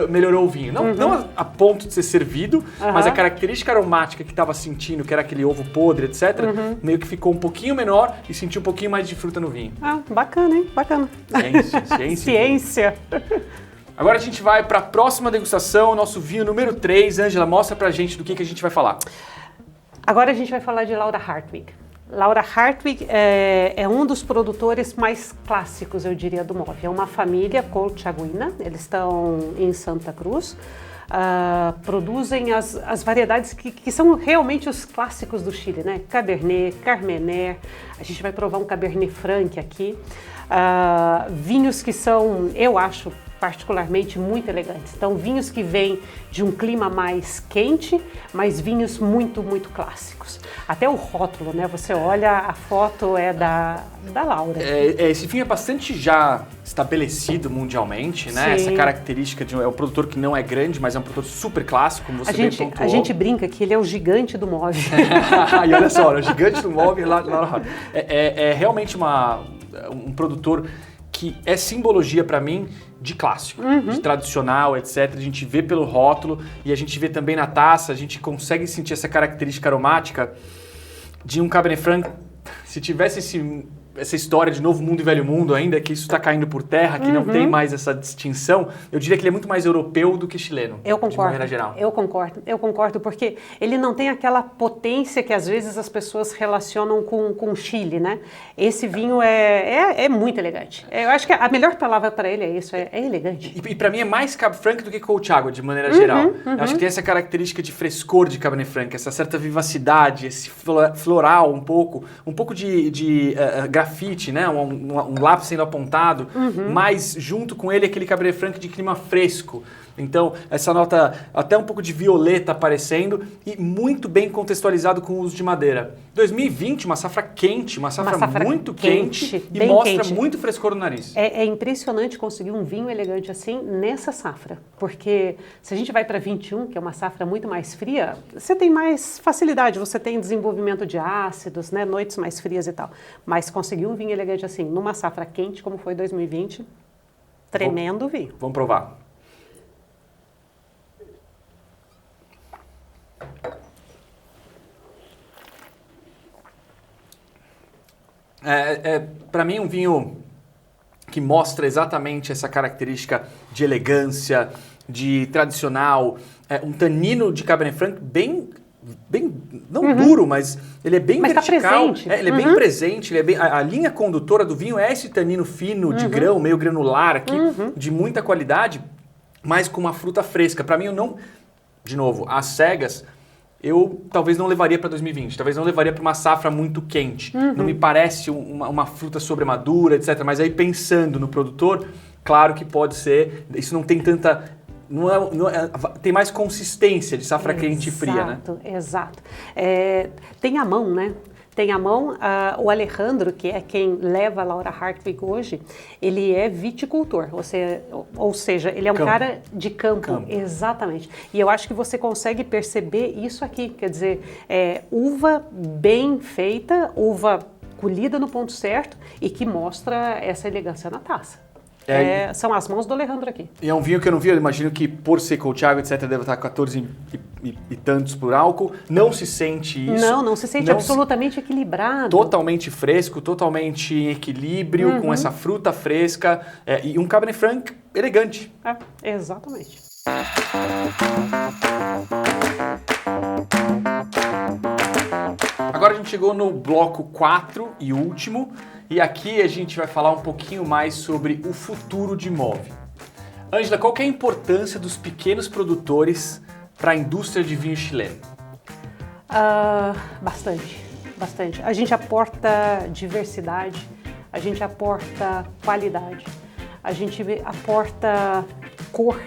Melhorou o vinho. Não a ponto de ser servido, mas a característica aromática que estava sentindo, que era aquele ovo podre, etc., meio que ficou um pouquinho menor e sentiu um pouquinho mais de fruta no vinho. Bacana, hein? Bacana. Ciência. Agora a gente vai para a próxima degustação, nosso vinho número 3. Ângela, mostra pra gente do que a gente vai falar. Agora a gente vai falar de Laura Hartwig. Laura Hartwig é um dos produtores mais clássicos, eu diria, do MOV. É uma família colchaguina, eles estão em Santa Cruz. Produzem as variedades que são realmente os clássicos do Chile, né? Cabernet, Carmener, a gente vai provar um Cabernet Franc aqui. Vinhos que são, eu acho, particularmente muito elegantes. Então, vinhos que vêm de um clima mais quente, mas vinhos muito, muito clássicos. Até o rótulo, né? Você olha, a foto é da Laura. Esse vinho é bastante já estabelecido mundialmente, né? Sim. Essa característica é um produtor que não é grande, mas é um produtor super clássico, como você bem pontuou. A gente brinca que ele é o gigante do MOV. E olha só, o gigante do MOV, Laura Hartwig. É realmente um produtor que é simbologia para mim de clássico, de tradicional, etc. A gente vê pelo rótulo e a gente vê também na taça, a gente consegue sentir essa característica aromática de um Cabernet Franc. Se tivesse essa história de Novo Mundo e Velho Mundo ainda, que isso está caindo por terra, que não tem mais essa distinção, eu diria que ele é muito mais europeu do que chileno. Eu concordo. De maneira geral. Eu concordo, porque ele não tem aquela potência que às vezes as pessoas relacionam com o Chile, né? Esse vinho é muito elegante. Eu acho que a melhor palavra para ele é isso, é elegante. E para mim é mais Cab Franc do que Colchagua, de maneira geral. Eu acho que tem essa característica de frescor de Cabernet Franc, essa certa vivacidade, esse floral um pouco de grafite, né? Um lápis sendo apontado, mas junto com ele aquele Cabernet Franc de clima fresco. Então, essa nota até um pouco de violeta aparecendo e muito bem contextualizado com o uso de madeira. 2020, uma safra quente, uma safra muito quente e mostra muito frescor no nariz. É impressionante conseguir um vinho elegante assim nessa safra, porque se a gente vai para 21, que é uma safra muito mais fria, você tem mais facilidade, você tem desenvolvimento de ácidos, né, noites mais frias e tal. Mas conseguir um vinho elegante assim numa safra quente, como foi 2020, tremendo vinho. Vamos provar. Para mim, um vinho que mostra exatamente essa característica de elegância, de tradicional, um tanino de Cabernet Franc bem não duro, mas ele é bem vertical. Tá presente. Ele é bem presente, a linha condutora do vinho é esse tanino fino de grão, meio granular aqui, de muita qualidade, mas com uma fruta fresca. Para mim, de novo, às cegas, eu talvez não levaria para 2020, talvez não levaria para uma safra muito quente. Não me parece uma fruta sobremadura, etc. Mas aí pensando no produtor, claro que pode ser, isso não tem tanta... tem mais consistência de safra quente e fria, né? Exato. Tem a mão, né? Tem a mão, o Alejandro, que é quem leva a Laura Hartwig hoje, ele é viticultor, ou seja, ele é um cara de campo. Exatamente. E eu acho que você consegue perceber isso aqui, quer dizer, uva bem feita, uva colhida no ponto certo e que mostra essa elegância na taça. São as mãos do Alejandro aqui. E é um vinho que eu não vi, eu imagino que por ser Coltiago, etc, deve estar 14 e tantos por álcool. Não se sente isso. Não se sente absolutamente equilibrado. Totalmente fresco, totalmente em equilíbrio, com essa fruta fresca e um Cabernet Franc elegante. Exatamente. Agora a gente chegou no bloco 4 e último, e aqui a gente vai falar um pouquinho mais sobre o futuro de Move. Ângela, qual que é a importância dos pequenos produtores para a indústria de vinho chileno? Bastante. A gente aporta diversidade, a gente aporta qualidade, a gente aporta cor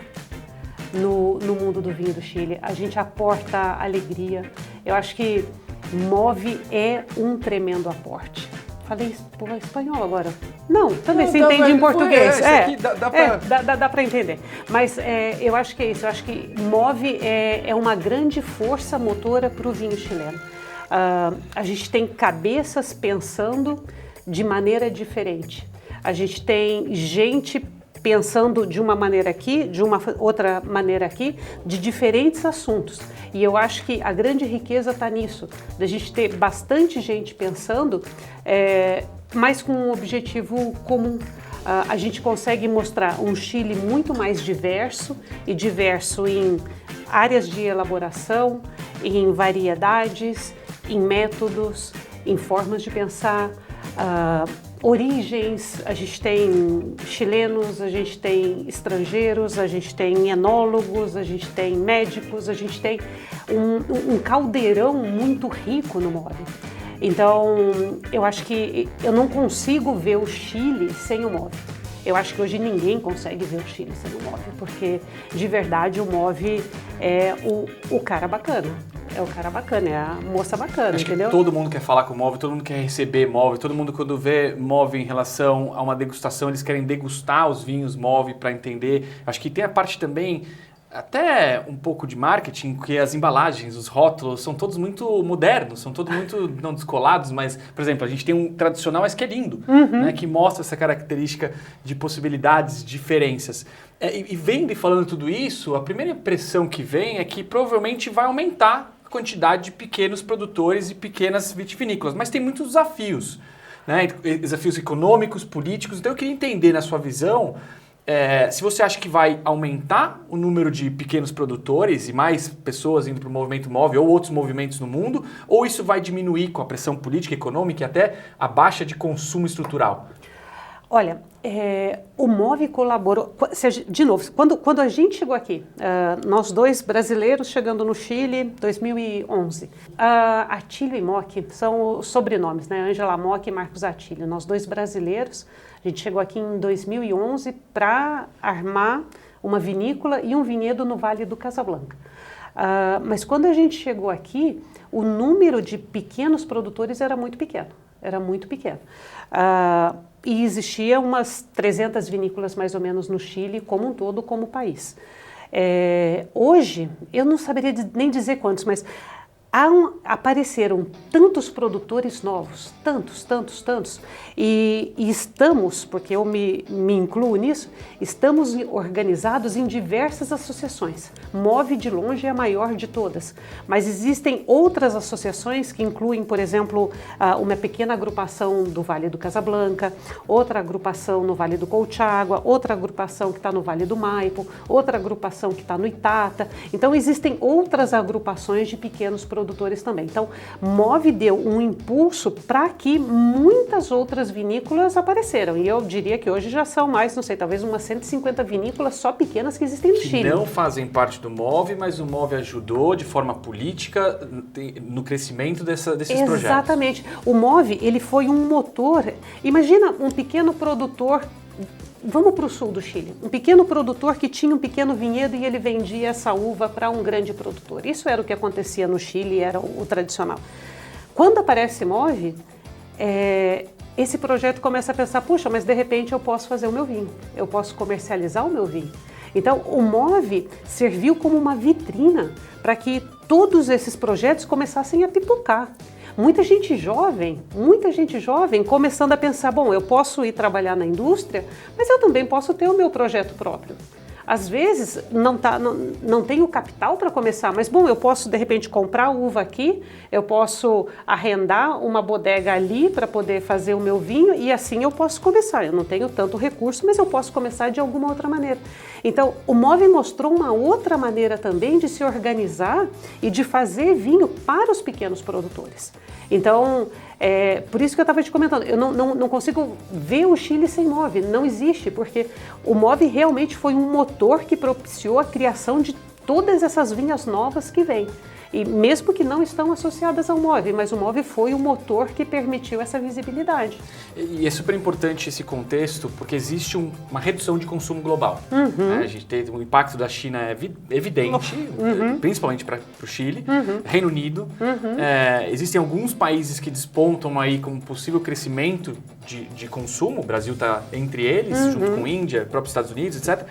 no mundo do vinho do Chile, a gente aporta alegria. Eu acho que Move é um tremendo aporte. Falei espanhol agora. Não, também se entende em português. Dá para entender. Mas eu acho que é isso. Eu acho que Move é uma grande força motora para o vinho chileno. A gente tem cabeças pensando de maneira diferente. A gente tem gente pensando de uma maneira aqui, de uma outra maneira aqui, de diferentes assuntos. E eu acho que a grande riqueza está nisso, da gente ter bastante gente pensando, mas com um objetivo comum. A gente consegue mostrar um Chile muito mais diverso, e diverso em áreas de elaboração, em variedades, em métodos, em formas de pensar, origens. A gente tem chilenos, a gente tem estrangeiros, a gente tem enólogos, a gente tem médicos, a gente tem um caldeirão muito rico no Move. Então, eu acho que eu não consigo ver o Chile sem o Move. Eu acho que hoje ninguém consegue ver o Chile sem o Move, porque de verdade o Move é o cara bacana. É o cara bacana, é a moça bacana, acho entendeu? Que todo mundo quer falar com o Move, todo mundo quer receber Move, todo mundo quando vê Move em relação a uma degustação, eles querem degustar os vinhos Move para entender. Acho que tem a parte também, até um pouco de marketing, que as embalagens, os rótulos, são todos muito modernos, são todos muito, não descolados, mas, por exemplo, a gente tem um tradicional, mas que é lindo, né, que mostra essa característica de possibilidades, diferenças. E vendo e falando tudo isso, a primeira impressão que vem é que provavelmente vai aumentar quantidade de pequenos produtores e pequenas vitivinícolas, mas tem muitos desafios, né? Desafios econômicos, políticos. Então eu queria entender na sua visão se você acha que vai aumentar o número de pequenos produtores e mais pessoas indo para o movimento Move ou outros movimentos no mundo, ou isso vai diminuir com a pressão política, econômica e até a baixa de consumo estrutural? Olha, o Move colaborou, de novo, quando a gente chegou aqui, nós dois brasileiros chegando no Chile, 2011, Atílio e Mock são os sobrenomes, né? Ângela Mock e Marcos Atílio, nós dois brasileiros, a gente chegou aqui em 2011 para armar uma vinícola e um vinhedo no Vale do Casablanca. Mas quando a gente chegou aqui, o número de pequenos produtores era muito pequeno. E existia umas 300 vinícolas mais ou menos no Chile, como um todo, como país. Hoje, eu não saberia nem dizer quantos, mas apareceram tantos produtores novos, tantos, e estamos, porque eu me incluo nisso, estamos organizados em diversas associações. Move de longe é a maior de todas, mas existem outras associações que incluem, por exemplo, uma pequena agrupação do Vale do Casablanca, outra agrupação no Vale do Colchagua, outra agrupação que está no Vale do Maipo, outra agrupação que está no Itata. Então existem outras agrupações de pequenos produtores também. Então, Move deu um impulso para que muitas outras vinícolas apareceram. E eu diria que hoje já são mais, não sei, talvez umas 150 vinícolas só pequenas que existem no Chile. Que não fazem parte do Move, mas o Move ajudou de forma política no crescimento desses projetos. Exatamente. O Move, ele foi um motor. Imagina um pequeno produtor vamos para o sul do Chile. Um pequeno produtor que tinha um pequeno vinhedo e ele vendia essa uva para um grande produtor. Isso era o que acontecia no Chile, era o tradicional. Quando aparece MOVE, esse projeto começa a pensar, puxa, mas de repente eu posso fazer o meu vinho, eu posso comercializar o meu vinho. Então, o MOVE serviu como uma vitrina para que todos esses projetos começassem a pipocar. Muita gente jovem começando a pensar, bom, eu posso ir trabalhar na indústria, mas eu também posso ter o meu projeto próprio. Às vezes não tem o capital para começar, mas bom, eu posso de repente comprar uva aqui, eu posso arrendar uma bodega ali para poder fazer o meu vinho e assim eu posso começar. Eu não tenho tanto recurso, mas eu posso começar de alguma outra maneira. Então, o MOVE mostrou uma outra maneira também de se organizar e de fazer vinho para os pequenos produtores. Então, por isso que eu estava te comentando, eu não consigo ver o Chile sem MOVE, não existe, porque o MOVE realmente foi um motor que propiciou a criação de todas essas vinhas novas que vêm. E mesmo que não estão associadas ao MOVE, mas o MOVE foi o motor que permitiu essa visibilidade. E é super importante esse contexto, porque existe uma redução de consumo global. Né? A gente tem o impacto da China evidente, principalmente para o Chile, Reino Unido. Existem alguns países que despontam aí como possível crescimento de consumo. O Brasil está entre eles, junto com a Índia, próprios Estados Unidos, etc.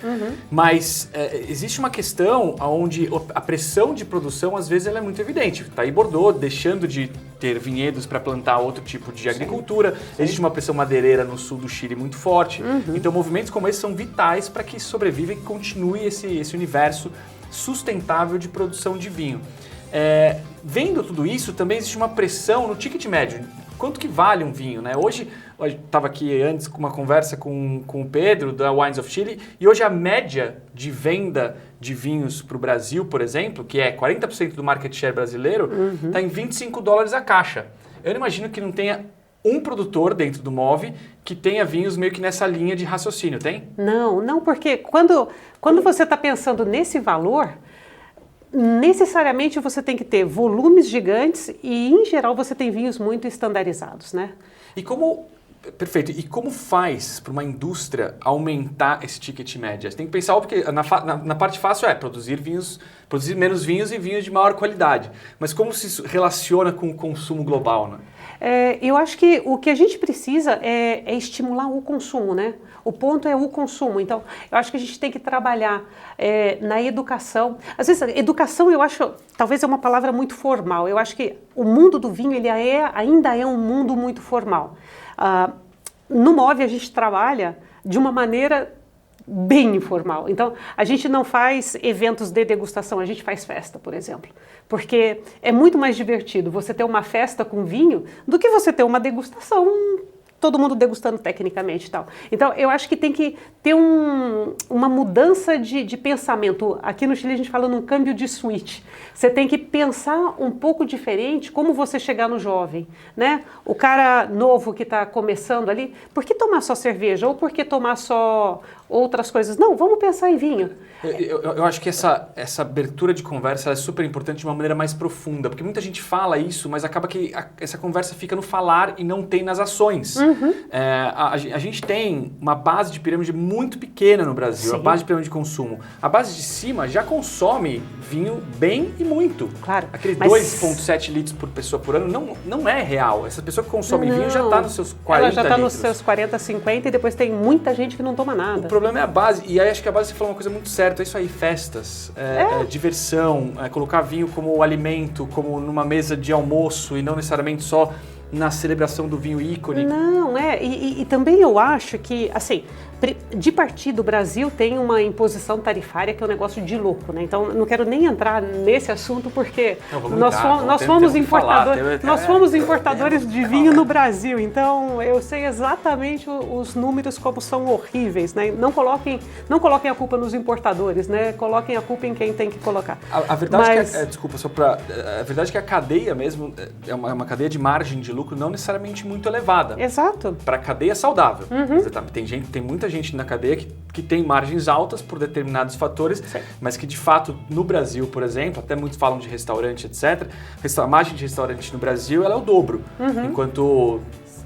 Mas existe uma questão onde a pressão de produção, às vezes, ela é muito evidente. Está aí Bordeaux deixando de ter vinhedos para plantar outro tipo de agricultura. Existe uma pressão madeireira no sul do Chile muito forte. Então, movimentos como esse são vitais para que sobreviva e continue esse universo sustentável de produção de vinho. Vendo tudo isso, também existe uma pressão no ticket médio. Quanto que vale um vinho, né? Hoje, eu estava aqui antes com uma conversa com o Pedro, da Wines of Chile, e hoje a média de venda de vinhos para o Brasil, por exemplo, que é 40% do market share brasileiro, está em $25 a caixa. Eu não imagino que não tenha um produtor dentro do MOVE que tenha vinhos meio que nessa linha de raciocínio, tem? Não, porque quando você está pensando nesse valor, necessariamente você tem que ter volumes gigantes e, em geral, você tem vinhos muito estandarizados, né? Perfeito. E como faz para uma indústria aumentar esse ticket médio? Você tem que pensar, porque na parte fácil produzir menos vinhos e vinhos de maior qualidade. Mas como se isso relaciona com o consumo global, né? Eu acho que o que a gente precisa é estimular o consumo, né? O ponto é o consumo. Então, eu acho que a gente tem que trabalhar na educação. Às vezes, educação, eu acho, talvez é uma palavra muito formal. Eu acho que o mundo do vinho, ele ainda é um mundo muito formal. No MOVE, a gente trabalha de uma maneira bem informal. Então, a gente não faz eventos de degustação, a gente faz festa, por exemplo. Porque é muito mais divertido você ter uma festa com vinho do que você ter uma degustação, todo mundo degustando tecnicamente e tal. Então, eu acho que tem que ter uma mudança de pensamento. Aqui no Chile a gente fala num câmbio de switch. Você tem que pensar um pouco diferente como você chegar no jovem, né? O cara novo que está começando ali, por que tomar só cerveja? Ou por que tomar só outras coisas? Não, vamos pensar em vinho. Eu acho que essa abertura de conversa é super importante de uma maneira mais profunda, porque muita gente fala isso, mas acaba que essa conversa fica no falar e não tem nas ações. A gente tem uma base de pirâmide muito pequena no Brasil, a base de pirâmide de consumo. A base de cima já consome vinho bem e muito. Claro. Aquele 2,7 litros por pessoa por ano não é real. Essa pessoa que consome vinho já está nos seus 40 litros. Ela já está nos seus 40, 50 e depois tem muita gente que não toma nada. O problema é a base, e aí acho que a base você falou uma coisa muito certa, é isso aí, festas, diversão, colocar vinho como alimento, como numa mesa de almoço e não necessariamente só na celebração do vinho ícone. Não, e também eu acho que, assim, de partida o Brasil tem uma imposição tarifária que é um negócio de louco, né? Então não quero nem entrar nesse assunto porque nós fomos importadores de vinho no Brasil, então eu sei exatamente os números como são horríveis, né? Não coloquem a culpa nos importadores, né? Coloquem a culpa em quem tem que colocar. A verdade a verdade é que a cadeia mesmo é uma cadeia de margem de lucro não necessariamente muito elevada. Exato. Para a cadeia saudável. Tem muita gente na cadeia que tem margens altas por determinados fatores, mas que de fato no Brasil, por exemplo, até muitos falam de restaurante, etc. A margem de restaurante no Brasil ela é o dobro, enquanto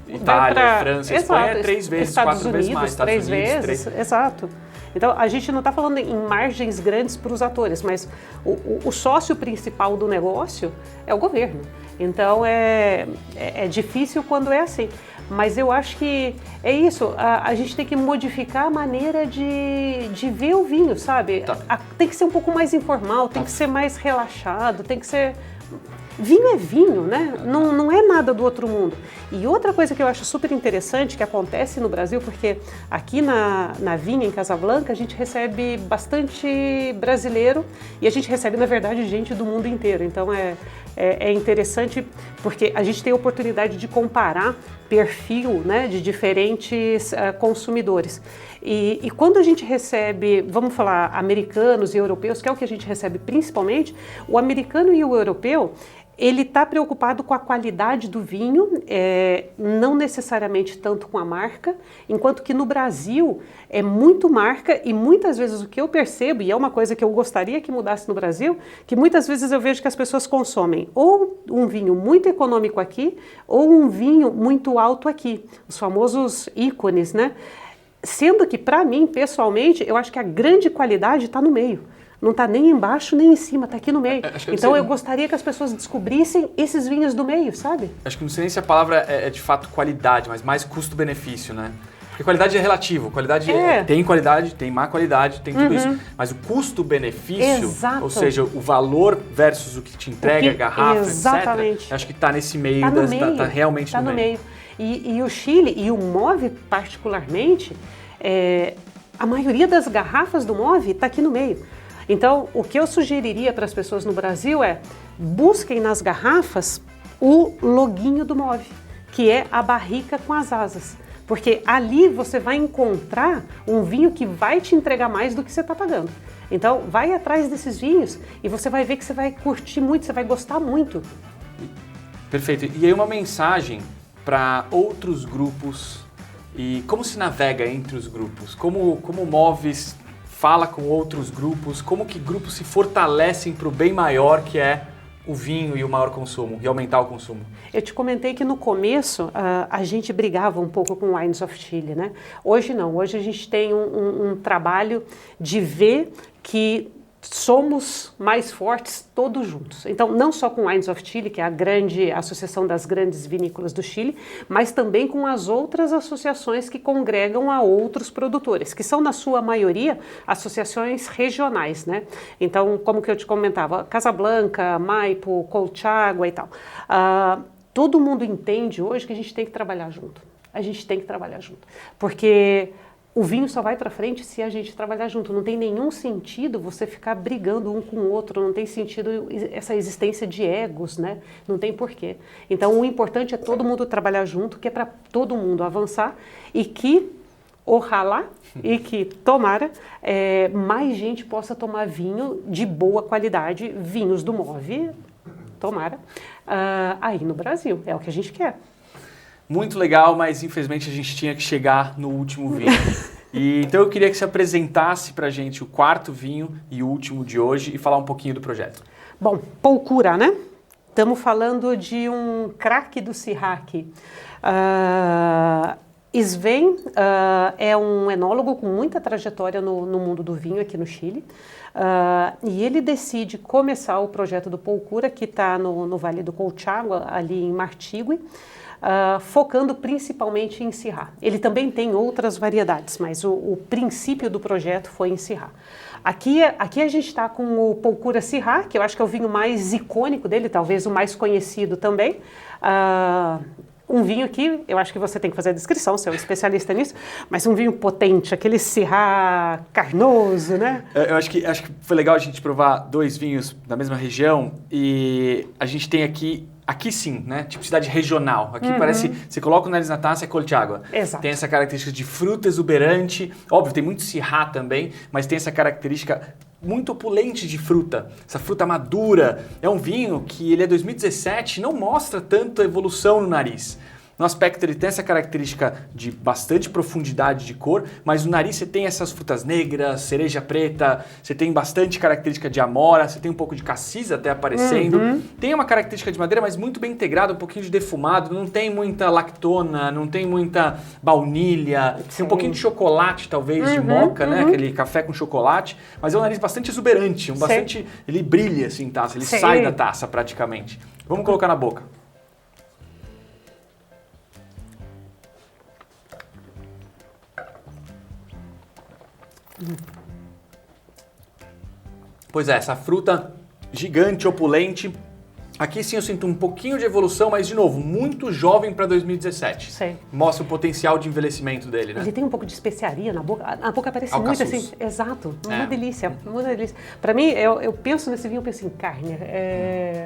Itália, França, Espanha é 3 vezes, Estados 4 vezes mais. Estados Unidos, 3 vezes, exato. Então, a gente não está falando em margens grandes para os atores, mas o sócio principal do negócio é o governo. Então, é difícil quando é assim. Mas eu acho que é isso, a gente tem que modificar a maneira de ver o vinho, sabe? Tá. Tem que ser um pouco mais informal, tem que ser mais relaxado, tem que ser... Vinho é vinho, né? Não é nada do outro mundo. E outra coisa que eu acho super interessante que acontece no Brasil, porque aqui na vinha, em Casablanca, a gente recebe bastante brasileiro e a gente recebe, na verdade, gente do mundo inteiro. Então é interessante porque a gente tem a oportunidade de comparar perfil, né, de diferentes consumidores. E quando a gente recebe, vamos falar, americanos e europeus, que é o que a gente recebe principalmente, o americano e o europeu, ele está preocupado com a qualidade do vinho, não necessariamente tanto com a marca, enquanto que no Brasil é muito marca e muitas vezes o que eu percebo, e é uma coisa que eu gostaria que mudasse no Brasil, que muitas vezes eu vejo que as pessoas consomem ou um vinho muito econômico aqui ou um vinho muito alto aqui, os famosos ícones, né? Sendo que, para mim, pessoalmente, eu acho que a grande qualidade está no meio. Não está nem embaixo nem em cima, está aqui no meio. Então eu gostaria que as pessoas descobrissem esses vinhos do meio, sabe? Acho que não sei nem se a palavra é de fato qualidade, mas mais custo-benefício, né? Porque qualidade é relativo, qualidade tem qualidade, tem má qualidade, tem tudo isso. Mas o custo-benefício, ou seja, o valor versus o que te entrega, a garrafa, etc. Acho que está nesse meio, tá realmente no meio. E o Chile, e o MOV particularmente, a maioria das garrafas do MOV está aqui no meio. Então, o que eu sugeriria para as pessoas no Brasil é busquem nas garrafas o loguinho do MOV, que é a barrica com as asas. Porque ali você vai encontrar um vinho que vai te entregar mais do que você está pagando. Então, vai atrás desses vinhos e você vai ver que você vai curtir muito, você vai gostar muito. Perfeito. E aí uma mensagem para outros grupos e como se navega entre os grupos? Como moves, fala com outros grupos, como que grupos se fortalecem para o bem maior que é o vinho e o maior consumo, e aumentar o consumo? Eu te comentei que no começo a gente brigava um pouco com Wines of Chile, né? Hoje não, hoje a gente tem um trabalho de ver que somos mais fortes todos juntos. Então, não só com Wines of Chile, que é a grande associação das grandes vinícolas do Chile, mas também com as outras associações que congregam a outros produtores, que são, na sua maioria, associações regionais, né? Então, como que eu te comentava, Casablanca, Maipo, Colchagua e tal. Todo mundo entende hoje que a gente tem que trabalhar junto. A gente tem que trabalhar junto. Porque o vinho só vai para frente se a gente trabalhar junto. Não tem nenhum sentido você ficar brigando um com o outro, não tem sentido essa existência de egos, né? Não tem porquê. Então, o importante é todo mundo trabalhar junto, que é para todo mundo avançar e que, ojalá, e que, tomara, mais gente possa tomar vinho de boa qualidade, vinhos do MOV, tomara, aí no Brasil. É o que a gente quer. Muito legal, mas infelizmente a gente tinha que chegar no último vinho. Então eu queria que você apresentasse pra gente o quarto vinho e o último de hoje e falar um pouquinho do projeto. Bom, Polcura, né? Estamos falando de um craque do Syrah aqui. Sven é um enólogo com muita trajetória no mundo do vinho aqui no Chile. E ele decide começar o projeto do Polcura, que está no Vale do Colchagua, ali em Martigüe, focando principalmente em Syrah. Ele também tem outras variedades, mas o princípio do projeto foi em Syrah. Aqui a gente está com o Polcura Syrah, que eu acho que é o vinho mais icônico dele, talvez o mais conhecido também. Um vinho que, eu acho que você tem que fazer a descrição, você é um especialista nisso, mas um vinho potente, aquele Syrah carnoso, né? Eu acho que foi legal a gente provar dois vinhos da mesma região e a gente tem aqui sim, né? Tipicidade regional. Aqui parece, você coloca o nariz na taça, é Colchagua. Exato. Tem essa característica de fruta exuberante. Óbvio, tem muito Syrah também, mas tem essa característica muito opulente de fruta. Essa fruta madura. É um vinho que ele é 2017, não mostra tanto a evolução no nariz. No aspecto ele tem essa característica de bastante profundidade de cor, mas no nariz você tem essas frutas negras, cereja preta, você tem bastante característica de amora, você tem um pouco de cassis até aparecendo. Tem uma característica de madeira, mas muito bem integrada, um pouquinho de defumado, não tem muita lactona, não tem muita baunilha, tem um pouquinho de chocolate talvez, de moca, né? Aquele café com chocolate, mas é um nariz bastante exuberante, bastante, ele brilha assim, taça, ele sai da taça praticamente. Vamos colocar na boca. Pois é, essa fruta gigante, opulente. Aqui sim eu sinto um pouquinho de evolução, mas de novo, muito jovem para 2017. Sei. Mostra o potencial de envelhecimento dele, né? Ele tem um pouco de especiaria na boca. A boca parece muito assim. Exato. Uma delícia. Uma delícia. Para mim, eu penso nesse vinho, eu penso em carne.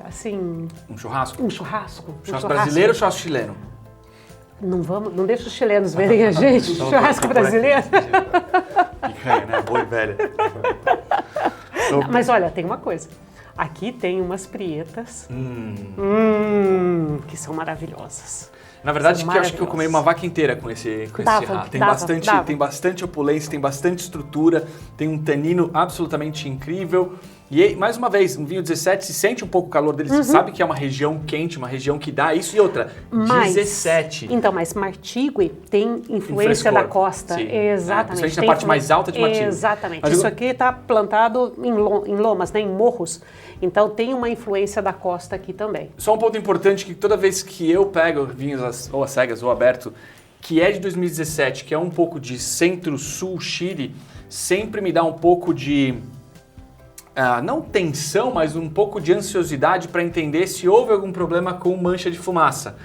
Assim... Um churrasco? Um churrasco. Churrasco brasileiro ou churrasco chileno? Não deixa os chilenos verem a gente. Churrasco brasileiro. Picanha, né? Boa e velha. Mas olha, tem uma coisa. Aqui tem umas prietas que são maravilhosas. Na verdade, que eu acho que eu comi uma vaca inteira com esse rato. Tem bastante opulência, tem bastante estrutura, tem um tanino absolutamente incrível. E, mais uma vez, um vinho 17 se sente um pouco o calor dele, você sabe que é uma região quente, uma região que dá isso. E outra, 17. Então, mas Martigui tem influência da costa. Sim. Exatamente. Principalmente na parte mais alta de Martigui. Exatamente. Mas isso aqui está plantado em lomas, né, em morros. Então, tem uma influência da costa aqui também. Só um ponto importante, que toda vez que eu pego vinhos ou a cegas ou aberto, que é de 2017, que é um pouco de centro-sul Chile, sempre me dá um pouco de... não tensão, mas um pouco de ansiosidade para entender se houve algum problema com mancha de fumaça.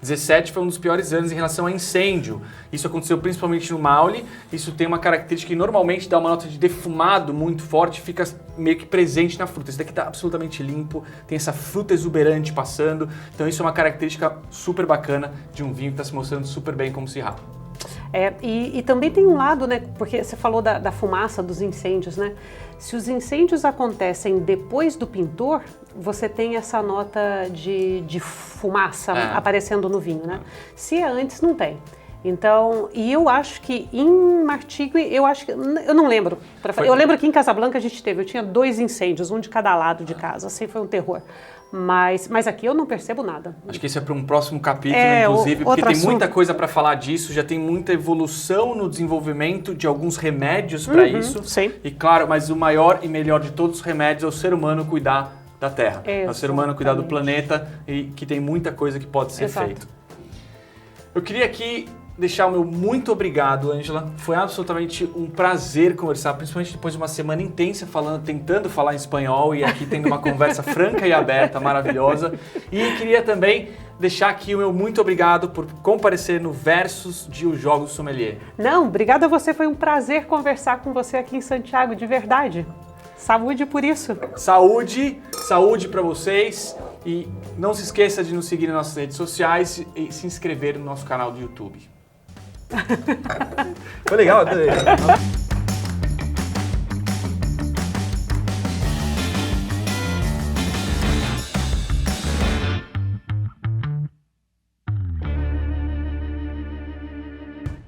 17 foi um dos piores anos em relação a incêndio. Isso aconteceu principalmente no Maule. Isso tem uma característica que normalmente dá uma nota de defumado muito forte, fica meio que presente na fruta. Esse daqui está absolutamente limpo, tem essa fruta exuberante passando. Então isso é uma característica super bacana de um vinho que está se mostrando super bem como Syrah. E também tem um lado, né, porque você falou da fumaça, dos incêndios, né? Se os incêndios acontecem depois do pintor, você tem essa nota de fumaça aparecendo no vinho, né? Se é antes, não tem. Então, e eu acho que em Martigui, eu não lembro. Eu lembro que em Casablanca eu tinha 2 incêndios, um de cada lado de casa, assim foi um terror. Mas aqui eu não percebo nada. Acho que isso é para um próximo capítulo, inclusive, porque tem muita coisa para falar disso, já tem muita evolução no desenvolvimento de alguns remédios para isso. Sim. E claro, mas o maior e melhor de todos os remédios é o ser humano cuidar da Terra. É o ser humano cuidar do planeta e que tem muita coisa que pode ser feito. Eu queria aqui deixar o meu muito obrigado, Ângela. Foi absolutamente um prazer conversar, principalmente depois de uma semana intensa tentando falar em espanhol e aqui tendo uma conversa franca e aberta, maravilhosa. E queria também deixar aqui o meu muito obrigado por comparecer no Versus de Os Jogos Sommelier. Não, obrigada a você. Foi um prazer conversar com você aqui em Santiago, de verdade. Saúde por isso. Saúde para vocês. E não se esqueça de nos seguir nas nossas redes sociais e se inscrever no nosso canal do YouTube. Foi legal, adorei.